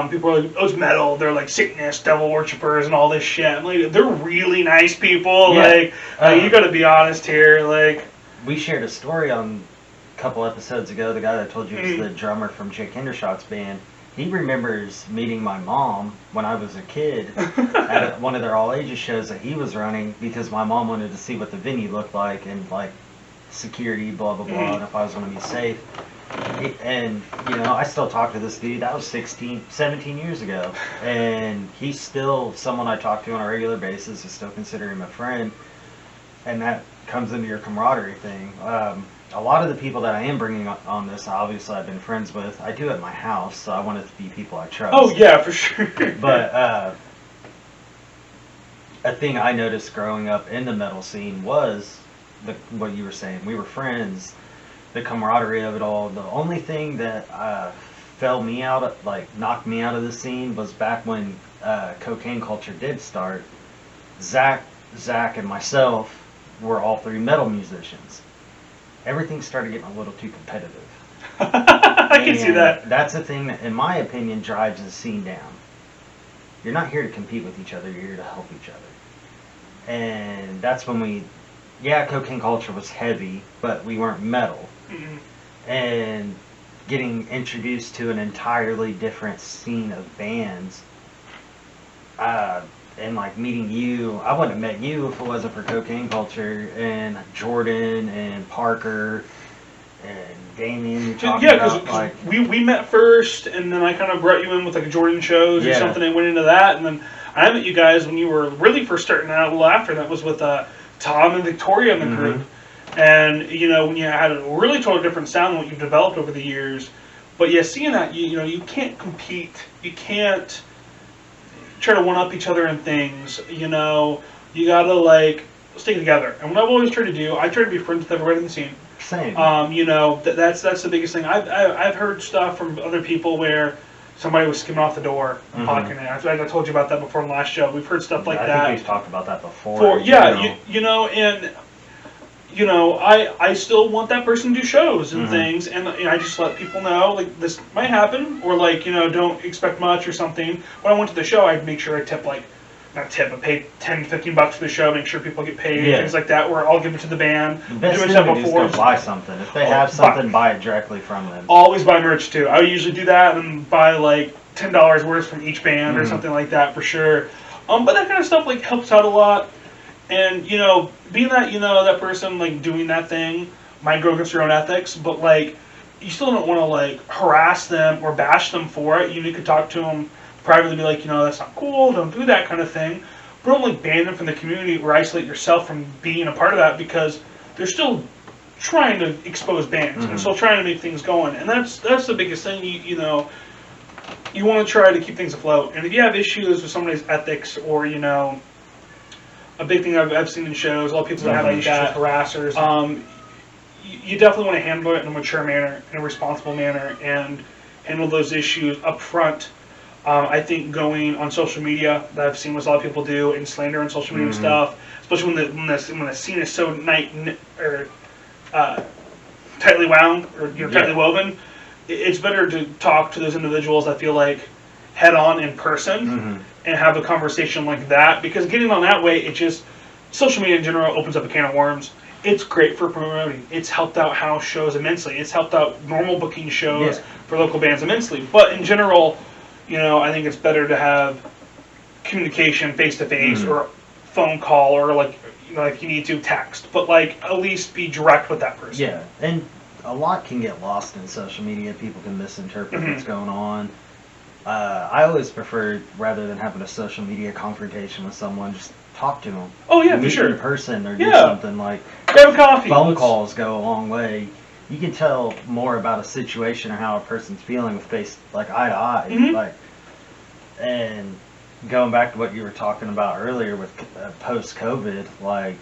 Speaker 2: people are like, oh, it's metal, they're like Satanists, devil worshippers, and all this shit. I'm like, they're really nice people. Like you got to be honest here. Like,
Speaker 1: we shared a story on a couple episodes ago. The guy that I told you was the drummer from Jake Hendershot's band. He remembers meeting my mom when I was a kid at one of their all-ages shows that he was running, because my mom wanted to see what the venue looked like, and like security, blah blah blah, and if I was going to be safe. And I still talk to this dude. That was 17 years ago, and he's still someone I talk to on a regular basis. I still consider him a friend, and that comes into your camaraderie thing. A lot of the people that I am bringing on this, obviously I've been friends with. I do at my house, so I want it to be people I trust.
Speaker 2: Oh yeah, for sure.
Speaker 1: But a thing I noticed growing up in the metal scene was what you were saying. We were friends. The camaraderie of it all. The only thing that knocked me out of the scene was back when cocaine culture did start. Zach, and myself were all three metal musicians. Everything started getting a little too competitive.
Speaker 2: I can see that.
Speaker 1: That's the thing that, in my opinion, drives the scene down. You're not here to compete with each other. You're here to help each other. And that's when cocaine culture was heavy, but we weren't metal. And getting introduced to an entirely different scene of bands, and like meeting you, I wouldn't have met you if it wasn't for cocaine culture, and Jordan and Parker and Damien.
Speaker 2: Because we met first, and then I kind of brought you in with like Jordan shows or something, and went into that, and then I met you guys when you were really first starting out. A little after that was with Tom and Victoria in the group. And when you had a really totally different sound than what you've developed over the years. But seeing that, you can't compete. You can't try to one-up each other in things. You gotta like stay together. And what I've always tried to do, I try to be friends with everybody in the scene.
Speaker 1: Same.
Speaker 2: That's the biggest thing. I've heard stuff from other people where somebody was skimming off the door and pocketing it. I told you about that before in the last show. We've heard stuff like that.
Speaker 1: I think we've talked about that before.
Speaker 2: I still want that to do shows and things, and I just let people know, like, this might happen, or like, don't expect much or something. When I went to the show, I'd make sure I tip, like, not tip, but pay $10, $15 for the show, make sure people get paid, things like that, or I'll give it to the band.
Speaker 1: The best thing to do is go buy something. If they have something, buy it directly from them.
Speaker 2: Always buy merch, too. I would usually do that and buy, like, $10 worth from each band or something like that, for sure. But that kind of stuff, like, helps out a lot. And, being that, that person, like, doing that thing might go against your own ethics, but, like, you still don't want to, like, harass them or bash them for it. You could talk to them privately, be like, that's not cool, don't do that kind of thing. But don't, like, ban them from the community or isolate yourself from being a part of that, because they're still trying to expose bands and still trying to make things going. And that's the biggest thing, you want to try to keep things afloat. And if you have issues with somebody's ethics or, a big thing I've seen in shows, a lot of people that have like that, harassers. You definitely want to handle it in a mature manner, in a responsible manner, and handle those issues up front. I think going on social media, that I've seen what a lot of people do, and slander on social media stuff, especially when the scene is so tightly wound or tightly woven. It's better to talk to those individuals. I feel like head on in person and have a conversation like that, because getting on that way, it just, social media in general opens up a can of worms. It's great for promoting. It's helped out house shows immensely. It's helped out normal booking shows for local bands immensely. But in general, I think it's better to have communication face to face or phone call or like if you need to text, but like at least be direct with that person.
Speaker 1: Yeah, and a lot can get lost in social media. People can misinterpret what's going on. I always prefer, rather than having a social media confrontation with someone, just talk to them.
Speaker 2: Oh yeah,
Speaker 1: meet
Speaker 2: for sure.
Speaker 1: in person or do something like.
Speaker 2: Grab a coffee.
Speaker 1: Phone calls go a long way. You can tell more about a situation or how a person's feeling with face, like eye to eye, like. And going back to what you were talking about earlier with post-COVID, like,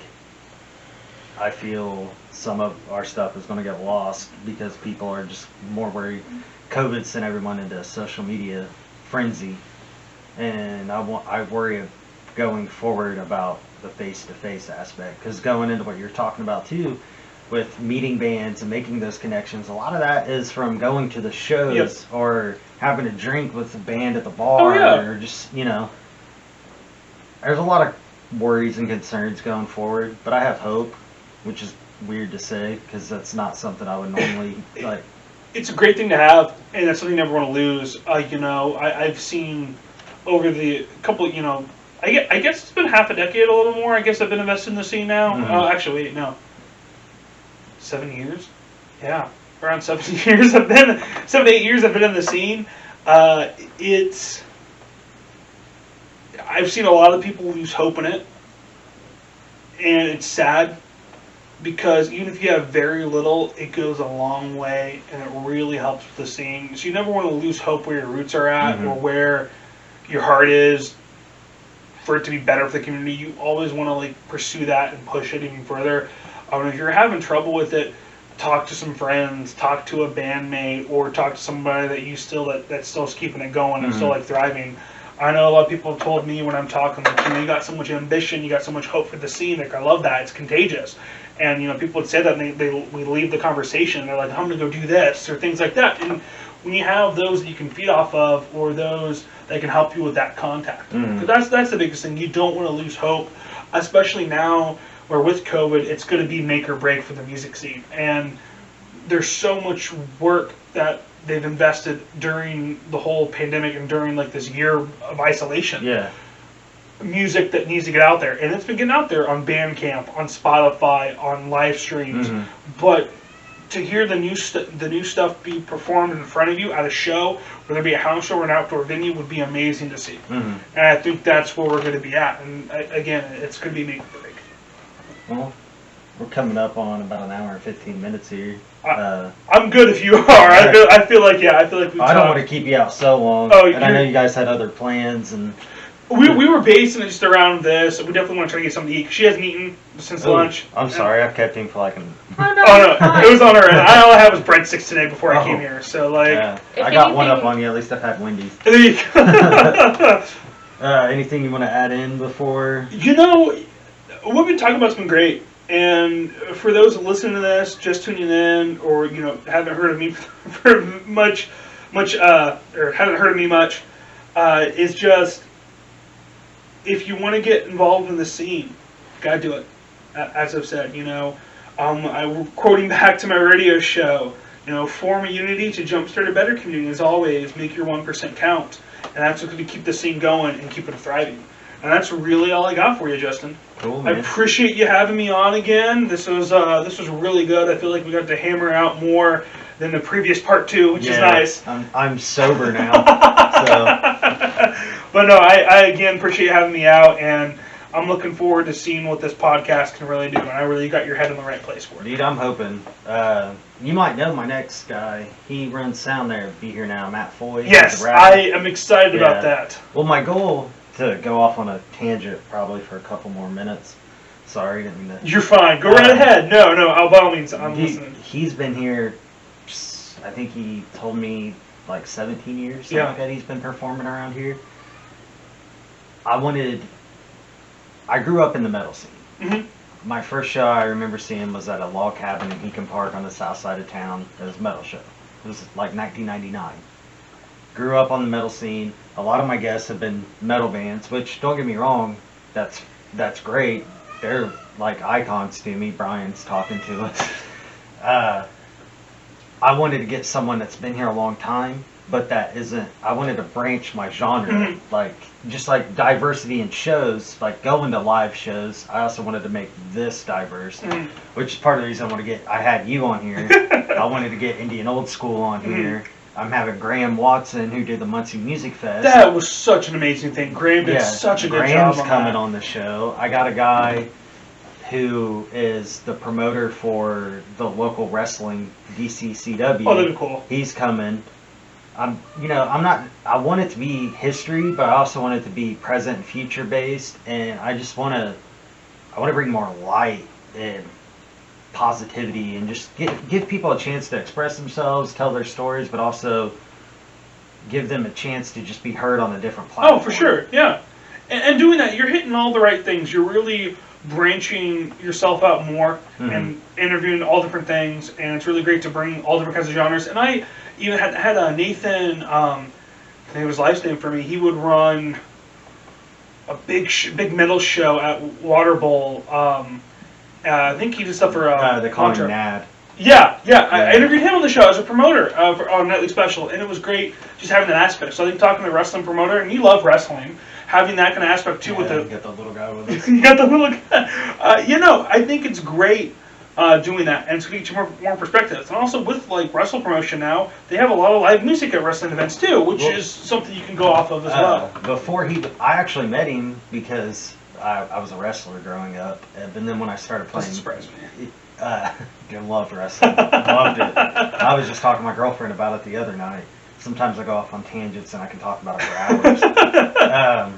Speaker 1: I feel some of our stuff is going to get lost because people are just more worried. COVID sent everyone into a social media frenzy, and I worry going forward about the face-to-face aspect, because going into what you're talking about too, with meeting bands and making those connections, a lot of that is from going to the shows or having a drink with the band at the bar or just, there's a lot of worries and concerns going forward, but I have hope, which is weird to say because that's not something I would normally like.
Speaker 2: It's a great thing to have, and that's something you never want to lose. I've seen over the couple, I guess it's been half a decade, a little more. I guess I've been invested in the scene now. Actually, wait, no. 7 years? Yeah, around 7 years. 7 to 8 years I've been in the scene. I've seen a lot of people lose hope in it, and it's sad because even if you have very little, it goes a long way, and it really helps with the scene. So you never want to lose hope where your roots are at or where your heart is for it to be better for the community. You always want to pursue that and push it even further. If you're having trouble with it, talk to some friends, talk to a bandmate, or talk to somebody that you that's still keeping it going and still thriving. I know a lot of people have told me when I'm talking, you got so much ambition, you got so much hope for the scene. I love that. It's contagious. And people would say that, and we leave the conversation. They're like, I'm going to go do this or things like that. And when you have those that you can feed off of, or those that can help you with that contact, because that's the biggest thing. You don't want to lose hope, especially now. Where with COVID, it's going to be make or break for the music scene. And there's so much work that they've invested during the whole pandemic and during this year of isolation. Yeah. Music that needs to get out there. And it's been getting out there on Bandcamp, on Spotify, on live streams. But to hear the new stuff be performed in front of you at a show, whether it be a house show or an outdoor venue, would be amazing to see. And I think that's where we're going to be at. And again, it's going to be make or break.
Speaker 1: Well, we're coming up on about an hour and 15 minutes here.
Speaker 2: I'm good if you are. I feel like we.
Speaker 1: I don't want to keep you out so long. And I know you guys had other plans, and
Speaker 2: we were basing it just around this. We definitely want to try to get something to eat. She hasn't eaten since lunch.
Speaker 1: I'm sorry, I've kept him for
Speaker 2: Oh no, it was on her end. All I had was breadsticks today before I came here. So
Speaker 1: I got one up on you. At least I've had Wendy's. Anything you want to add in before?
Speaker 2: What we've been talking about has been great, and for those listening to this, just tuning in, or haven't heard of me for much, or haven't heard of me much, is just if you want to get involved in the scene, gotta do it. As I've said, I'm quoting back to my radio show. Form a unity to jumpstart a better community. As always, make your 1% count, and that's what's going to keep the scene going and keep it thriving. And that's really all I got for you, Justin.
Speaker 1: Cool, man.
Speaker 2: I appreciate you having me on again. This was really good. I feel like we got to hammer out more than the previous part 2, which is nice.
Speaker 1: I'm sober now.
Speaker 2: But no, I again appreciate you having me out, and I'm looking forward to seeing what this podcast can really do. And I really got your head in the right place for it.
Speaker 1: Dude, I'm hoping. You might know my next guy. He runs sound there. Be here now, Matt Foy.
Speaker 2: Yes, I am excited about that.
Speaker 1: Well, my goal, to go off on a tangent probably for a couple more minutes. Sorry, didn't mean to.
Speaker 2: You're fine. Go right ahead. No, by all means, I'm listening. He's
Speaker 1: been here, I think he told me 17 years, something like that. He's been performing around here. I grew up in the metal scene. My first show I remember seeing was at a log cabin in Beacon Park on the south side of town. It was a metal show. It was 1999. grew up on the metal scene. A lot of my guests have been metal bands, which don't get me wrong, that's great. They're like icons to me. Brian's talking to us. I wanted to get someone that's been here a long time, but that isn't. I wanted to branch my genre, like just like diversity in shows, like going to live shows. I also wanted to make this diverse, which is part of the reason I want to get. I had you on here. I wanted to get Indian Old School on here. I'm having Graham Watson, who did the Muncie Music Fest.
Speaker 2: That was such an amazing thing. Graham did such a good job.
Speaker 1: Graham's coming on the show. I got a guy who is the promoter for the local wrestling DCCW.
Speaker 2: Oh, that'd be cool.
Speaker 1: He's coming. I'm not. I want it to be history, but I also want it to be present and future based, and I just want to. I want to bring more light and positivity, and just give people a chance to express themselves, tell their stories, but also give them a chance to just be heard on a different platform.
Speaker 2: Oh, for sure, yeah. And doing that, you're hitting all the right things. You're really branching yourself out more and interviewing all different things, and it's really great to bring all different kinds of genres. And I even had a Nathan, I think it was life's name for me. He would run a big metal show at Water Bowl. I think he did stuff for
Speaker 1: they call him Nad.
Speaker 2: Yeah. I interviewed him on the show as a promoter on Nightly Special, and it was great just having that aspect. So I think talking to a wrestling promoter, and you love wrestling, having that kind of aspect too with the
Speaker 1: get the little guy with us.
Speaker 2: you got the little guy. I think it's great doing that, and it's going to get you more perspectives. And also with like wrestle promotion now, they have a lot of live music at wrestling events too, which is something you can go off of as well.
Speaker 1: Before I actually met him because I was a wrestler growing up, and then when I started playing,
Speaker 2: Doesn't surprise me.
Speaker 1: I loved wrestling. Loved it. I was just talking to my girlfriend about it the other night. Sometimes I go off on tangents and I can talk about it for hours.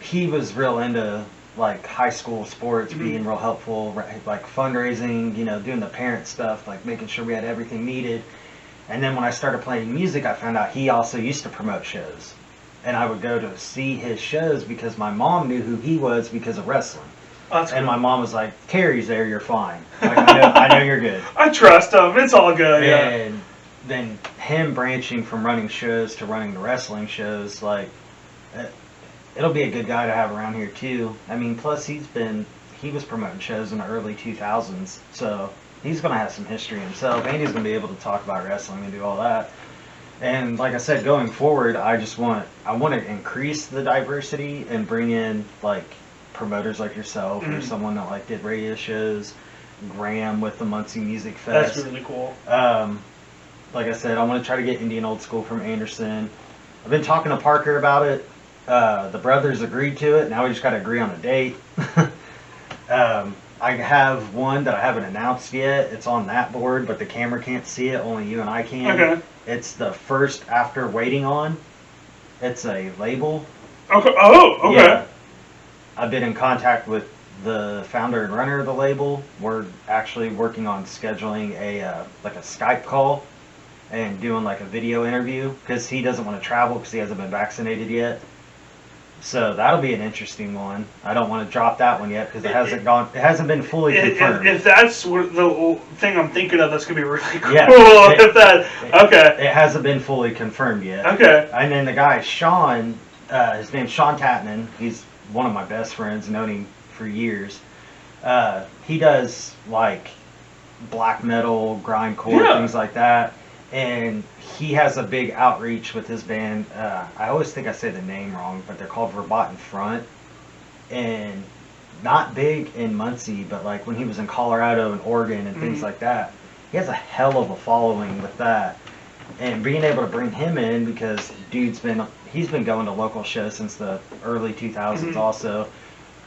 Speaker 1: He was real into like high school sports, being real helpful, like fundraising, doing the parent stuff, like making sure we had everything needed. And then when I started playing music, I found out he also used to promote shows. And I would go to see his shows because my mom knew who he was because of wrestling.
Speaker 2: Oh, that's
Speaker 1: and
Speaker 2: cool.
Speaker 1: my mom was like, Terry's there, you're fine. Like, I know you're good.
Speaker 2: I trust him. It's all good.
Speaker 1: And then him branching from running shows to running the wrestling shows, like, it'll be a good guy to have around here too. I mean, plus he was promoting shows in the early 2000s, so he's going to have some history himself, and he's going to be able to talk about wrestling and do all that. And like I said, going forward, I want to increase the diversity and bring in like promoters like yourself or someone that like did radio shows, Graham with the Muncie Music Fest.
Speaker 2: That's really cool.
Speaker 1: Like I said, I want to try to get Indian Old School from Anderson. I've been talking to Parker about it. The brothers agreed to it. Now we just got to agree on a date. I have one that I haven't announced yet. It's on that board, but the camera can't see it. Only you and I can.
Speaker 2: Okay.
Speaker 1: It's the First After Waiting On. It's a label.
Speaker 2: Okay. Oh, okay.
Speaker 1: Yeah. I've been in contact with the founder and runner of the label. We're actually working on scheduling a Skype call and doing like a video interview because he doesn't want to travel because he hasn't been vaccinated yet. So that'll be an interesting one. I don't want to drop that one yet because it hasn't been fully confirmed.
Speaker 2: If that's the thing I'm thinking of, that's gonna be really cool.
Speaker 1: Yeah,
Speaker 2: Okay.
Speaker 1: It hasn't been fully confirmed yet.
Speaker 2: Okay.
Speaker 1: And then the guy Sean, his name's Sean Tatman. He's one of my best friends. Known him for years. He does like black metal, grindcore, things like that. And he has a big outreach with his band. I always think I say the name wrong, but they're called Verboten Front. And not big in Muncie, but like when he was in Colorado and Oregon and things like that, he has a hell of a following with that. And being able to bring him in because he's been going to local shows since the early 2000s also.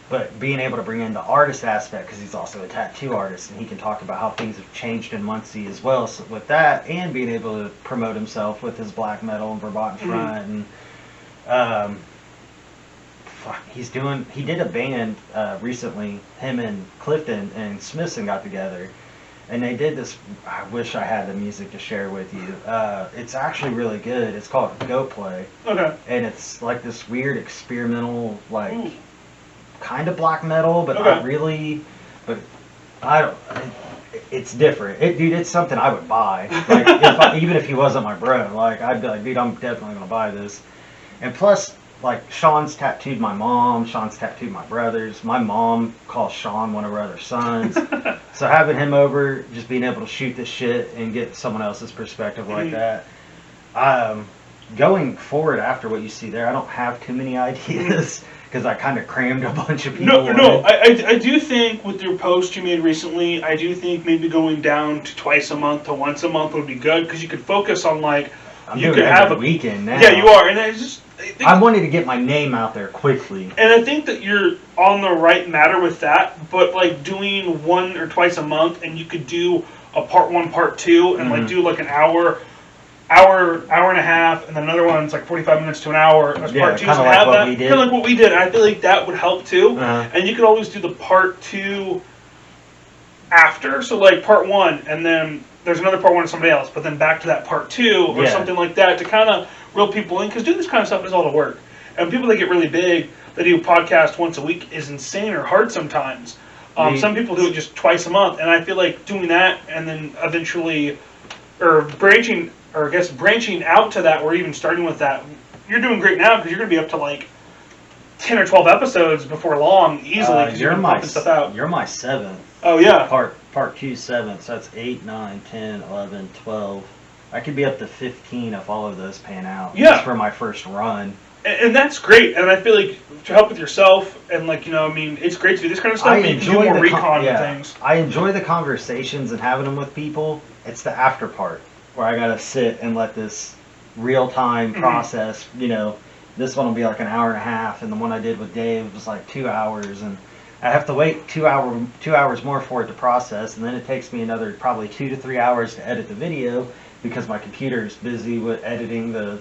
Speaker 1: But being able to bring in the artist aspect, because he's also a tattoo artist, and he can talk about how things have changed in Muncie as well. So with that, and being able to promote himself with his black metal and Verboten Front, and he did a band recently. Him and Clifton and Smithson got together, and they did this. I wish I had the music to share with you. It's actually really good. It's called Go Play.
Speaker 2: Okay.
Speaker 1: And it's like this weird experimental kind of black metal, but
Speaker 2: Okay.
Speaker 1: not really. But I don't. it's different. Dude, it's something I would buy. Like, even if he wasn't my bro, like, I'd be like, dude, I'm definitely gonna buy this. And plus, like, Sean's tattooed my mom. Sean's tattooed my brothers. My mom calls Sean one of her other sons. So having him over, just being able to shoot this shit and get someone else's perspective like that. Going forward after what you see there, I don't have too many ideas because I kind of crammed a bunch of people.
Speaker 2: No. I do think with your post you made recently, I do think maybe going down to twice a month to once a month would be good because you could focus on like
Speaker 1: I'm
Speaker 2: you
Speaker 1: doing
Speaker 2: could have a
Speaker 1: weekend now.
Speaker 2: Yeah, you are, and I just
Speaker 1: I wanted to get my name out there quickly.
Speaker 2: And I think that you're on the right matter with that, but like doing 1 or twice a month, and you could do a part 1, part 2, and like do like an hour and a half, and then another one's like 45 minutes to an hour as part 2.
Speaker 1: Kind of like what we did.
Speaker 2: Kind of like what we did. And I feel like that would help too. And you could always do the part 2 after, so like part 1, and then there's another part 1 with somebody else, but then back to that part 2 or something like that to kind of reel people in, because doing this kind of stuff is all the work. And people that get really big, that do a podcast once a week is insane or hard sometimes. Some people do it just twice a month, and I feel like doing that and then eventually, or branching out to that, or even starting with that, you're doing great now because you're going to be up to like 10 or 12 episodes before long easily because you're pumping stuff out.
Speaker 1: You're my 7th.
Speaker 2: Oh yeah.
Speaker 1: Part 2 7th, so that's 8, 9, 10, 11, 12. I could be up to 15 if all of those pan out.
Speaker 2: Yeah.
Speaker 1: Just for my first run.
Speaker 2: And that's great. And I feel like to help with yourself and like, I mean, it's great to do this kind of stuff. But you can do more recon and things.
Speaker 1: I enjoy the conversations and having them with people. It's the after part where I gotta sit and let this real time process. This one will be like an hour and a half, and the one I did with Dave was like 2 hours, and I have to wait 2 hours more for it to process, and then it takes me another probably 2 to 3 hours to edit the video because my computer is busy with editing the.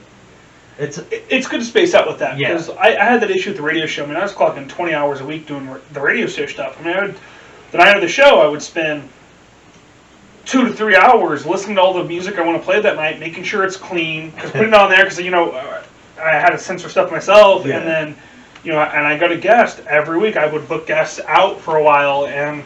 Speaker 1: It's
Speaker 2: good to space out with that because I had that issue with the radio show. I mean, I was clocking 20 hours a week doing the radio show stuff. I mean, the night of the show, I would spend 2 to 3 hours listening to all the music I want to play that night, making sure it's clean, because putting it on there because I had to censor stuff myself, and then and I got a guest every week. I would book guests out for a while and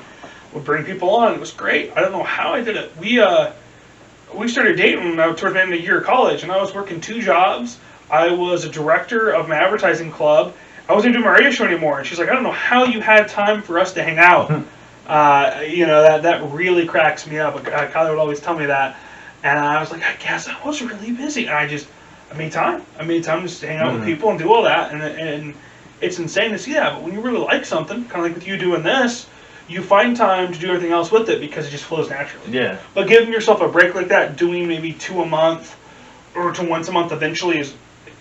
Speaker 2: would bring people on. It was great. I don't know how I did it. We started dating towards the end of the year of college, and I was working 2 jobs. I was a director of my advertising club. I wasn't doing my radio show anymore, and she's like, I don't know how you had time for us to hang out. That really cracks me up. Kylie would always tell me that, and I was like, I guess I was really busy, and I made time. I made time just to hang out with people and do all that, and it's insane to see that. But when you really like something, kind of like with you doing this, you find time to do everything else with it because it just flows naturally.
Speaker 1: Yeah.
Speaker 2: But giving yourself a break like that, doing maybe 2 a month or to once a month eventually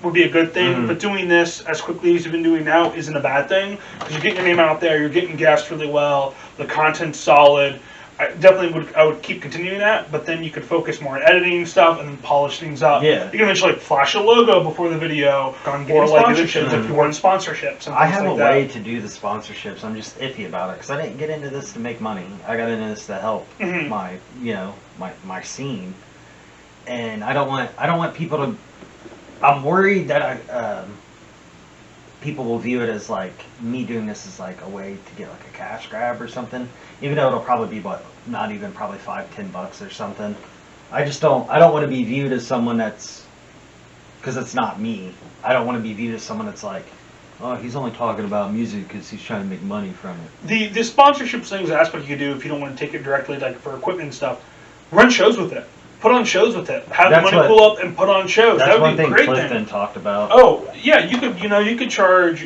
Speaker 2: would be a good thing. But doing this as quickly as you've been doing now isn't a bad thing because you're getting your name out there, you're getting guests really well, the content's solid. I would keep continuing that, but then you could focus more on editing stuff and then polish things up.
Speaker 1: Yeah.
Speaker 2: You can eventually flash a logo before the video, or like sponsorships if you want sponsorships. And
Speaker 1: I have
Speaker 2: like
Speaker 1: a way to do the sponsorships. I'm just iffy about it because I didn't get into this to make money. I got into this to help my my scene, and I don't want people to. I'm worried that people will view it as like me doing this as like a way to get like a cash grab or something, even though it'll probably be not even probably $5-10 or something. I don't want to be viewed as someone that's, because it's not me. I don't want to be viewed as someone that's like, oh, he's only talking about music because he's trying to make money from it.
Speaker 2: The sponsorship things aspect you could do if you don't want to take it directly like for equipment and stuff. Run shows with it. Put on shows with it. Have the money pull up and put on shows. That would be a great thing.
Speaker 1: Clifton talked about.
Speaker 2: Oh yeah, you could charge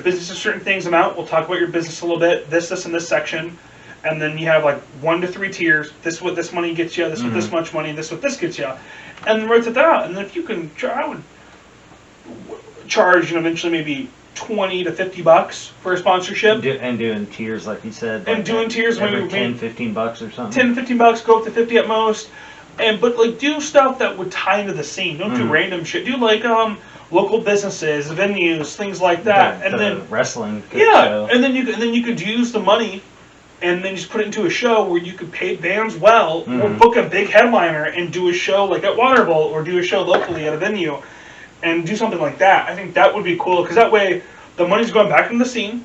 Speaker 2: businesses certain things amount. We'll talk about your business a little bit. This, and this section, and then you have like 1 to 3 tiers. This is what this money gets you. This with this much money. This what this gets you, and then write it out. And then if you can, I would charge eventually maybe $20 to $50 for a sponsorship.
Speaker 1: And doing tiers like you said.
Speaker 2: And doing tiers
Speaker 1: maybe
Speaker 2: maybe
Speaker 1: $10-15 or something.
Speaker 2: 10 to $15, go up to 50 at most. But like do stuff that would tie into the scene. Don't do random shit. Do like local businesses, venues, things like that. And then
Speaker 1: wrestling. Show.
Speaker 2: And then you could use the money and then just put it into a show where you could pay bands well or book a big headliner and do a show like at Water Bowl or do a show locally at a venue. And do something like that. I think that would be cool because that way the money's going back into the scene,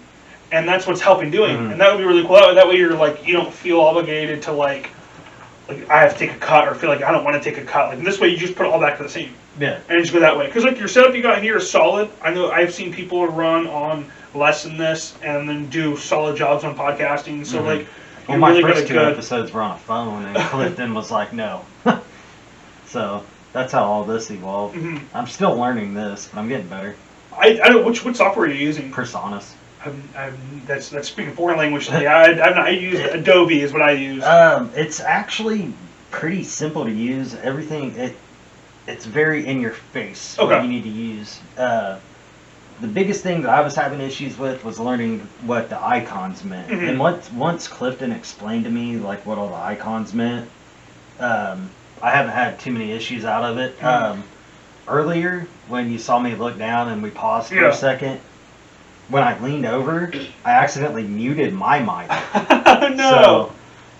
Speaker 2: and that's what's helping doing.
Speaker 1: Mm-hmm.
Speaker 2: And that would be really cool. That way you're like, you don't feel obligated to like I have to take a cut or feel like I don't want to take a cut. Like this way you just put it all back to the same.
Speaker 1: Yeah.
Speaker 2: And just go that way. Because like your setup you got here is solid. I know I've seen people run on less than this and then do solid jobs on podcasting. So like,
Speaker 1: well, my first two episodes were on a phone, and Clifton was like, no. So that's how all this evolved.
Speaker 2: Mm-hmm.
Speaker 1: I'm still learning this, but I'm getting better.
Speaker 2: I don't. What software are you using?
Speaker 1: Personas.
Speaker 2: That's speaking foreign language to me. I use Adobe is what I use.
Speaker 1: It's actually pretty simple to use. Everything it's very in your face.
Speaker 2: Okay.
Speaker 1: What you need to use. The biggest thing that I was having issues with was learning what the icons meant.
Speaker 2: Mm-hmm.
Speaker 1: And once Clifton explained to me like what all the icons meant, I haven't had too many issues out of it.
Speaker 2: Mm-hmm.
Speaker 1: Earlier, when you saw me look down and we paused for a second, when I leaned over, I accidentally muted my mic.
Speaker 2: No.
Speaker 1: So,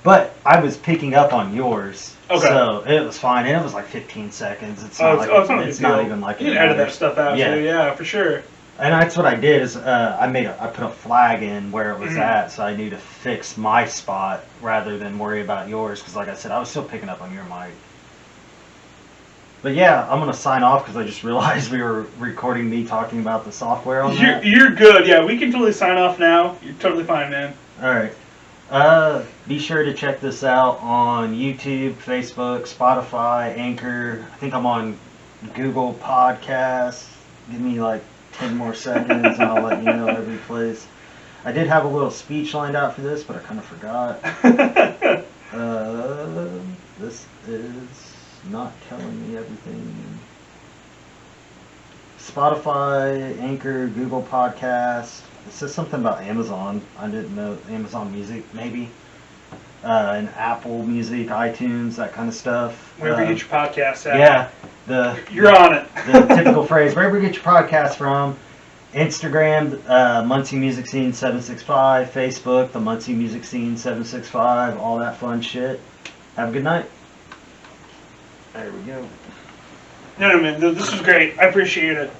Speaker 1: but I was picking up on yours.
Speaker 2: Okay.
Speaker 1: So it was fine, and it was like 15 seconds. It's not
Speaker 2: it's
Speaker 1: not even like
Speaker 2: you can edit that stuff out.
Speaker 1: Yeah,
Speaker 2: too. Yeah, for sure.
Speaker 1: And that's what I did is I put a flag in where it was at, so I knew to fix my spot rather than worry about yours. Because like I said, I was still picking up on your mic. But yeah, I'm gonna sign off because I just realized we were recording me talking about the software on that.
Speaker 2: You're good. Yeah, we can totally sign off now. You're totally fine, man.
Speaker 1: All right. Be sure to check this out on YouTube, Facebook, Spotify, Anchor. I think I'm on Google Podcasts. Give me like 10 more seconds and I'll let you know every place. I did have a little speech lined out for this, but I kind of forgot. This is not telling me everything. Spotify, Anchor, Google Podcasts. It says something about Amazon. I didn't know. Amazon Music, maybe. And Apple Music, iTunes, that kind of stuff.
Speaker 2: Wherever you get your podcasts at.
Speaker 1: Yeah.
Speaker 2: You're on it.
Speaker 1: The typical phrase, wherever you get your podcast from. Instagram, Muncie Music Scene 765. Facebook, the Muncie Music Scene 765. All that fun shit. Have a good night. There we go.
Speaker 2: No, man, this was great. I appreciate it.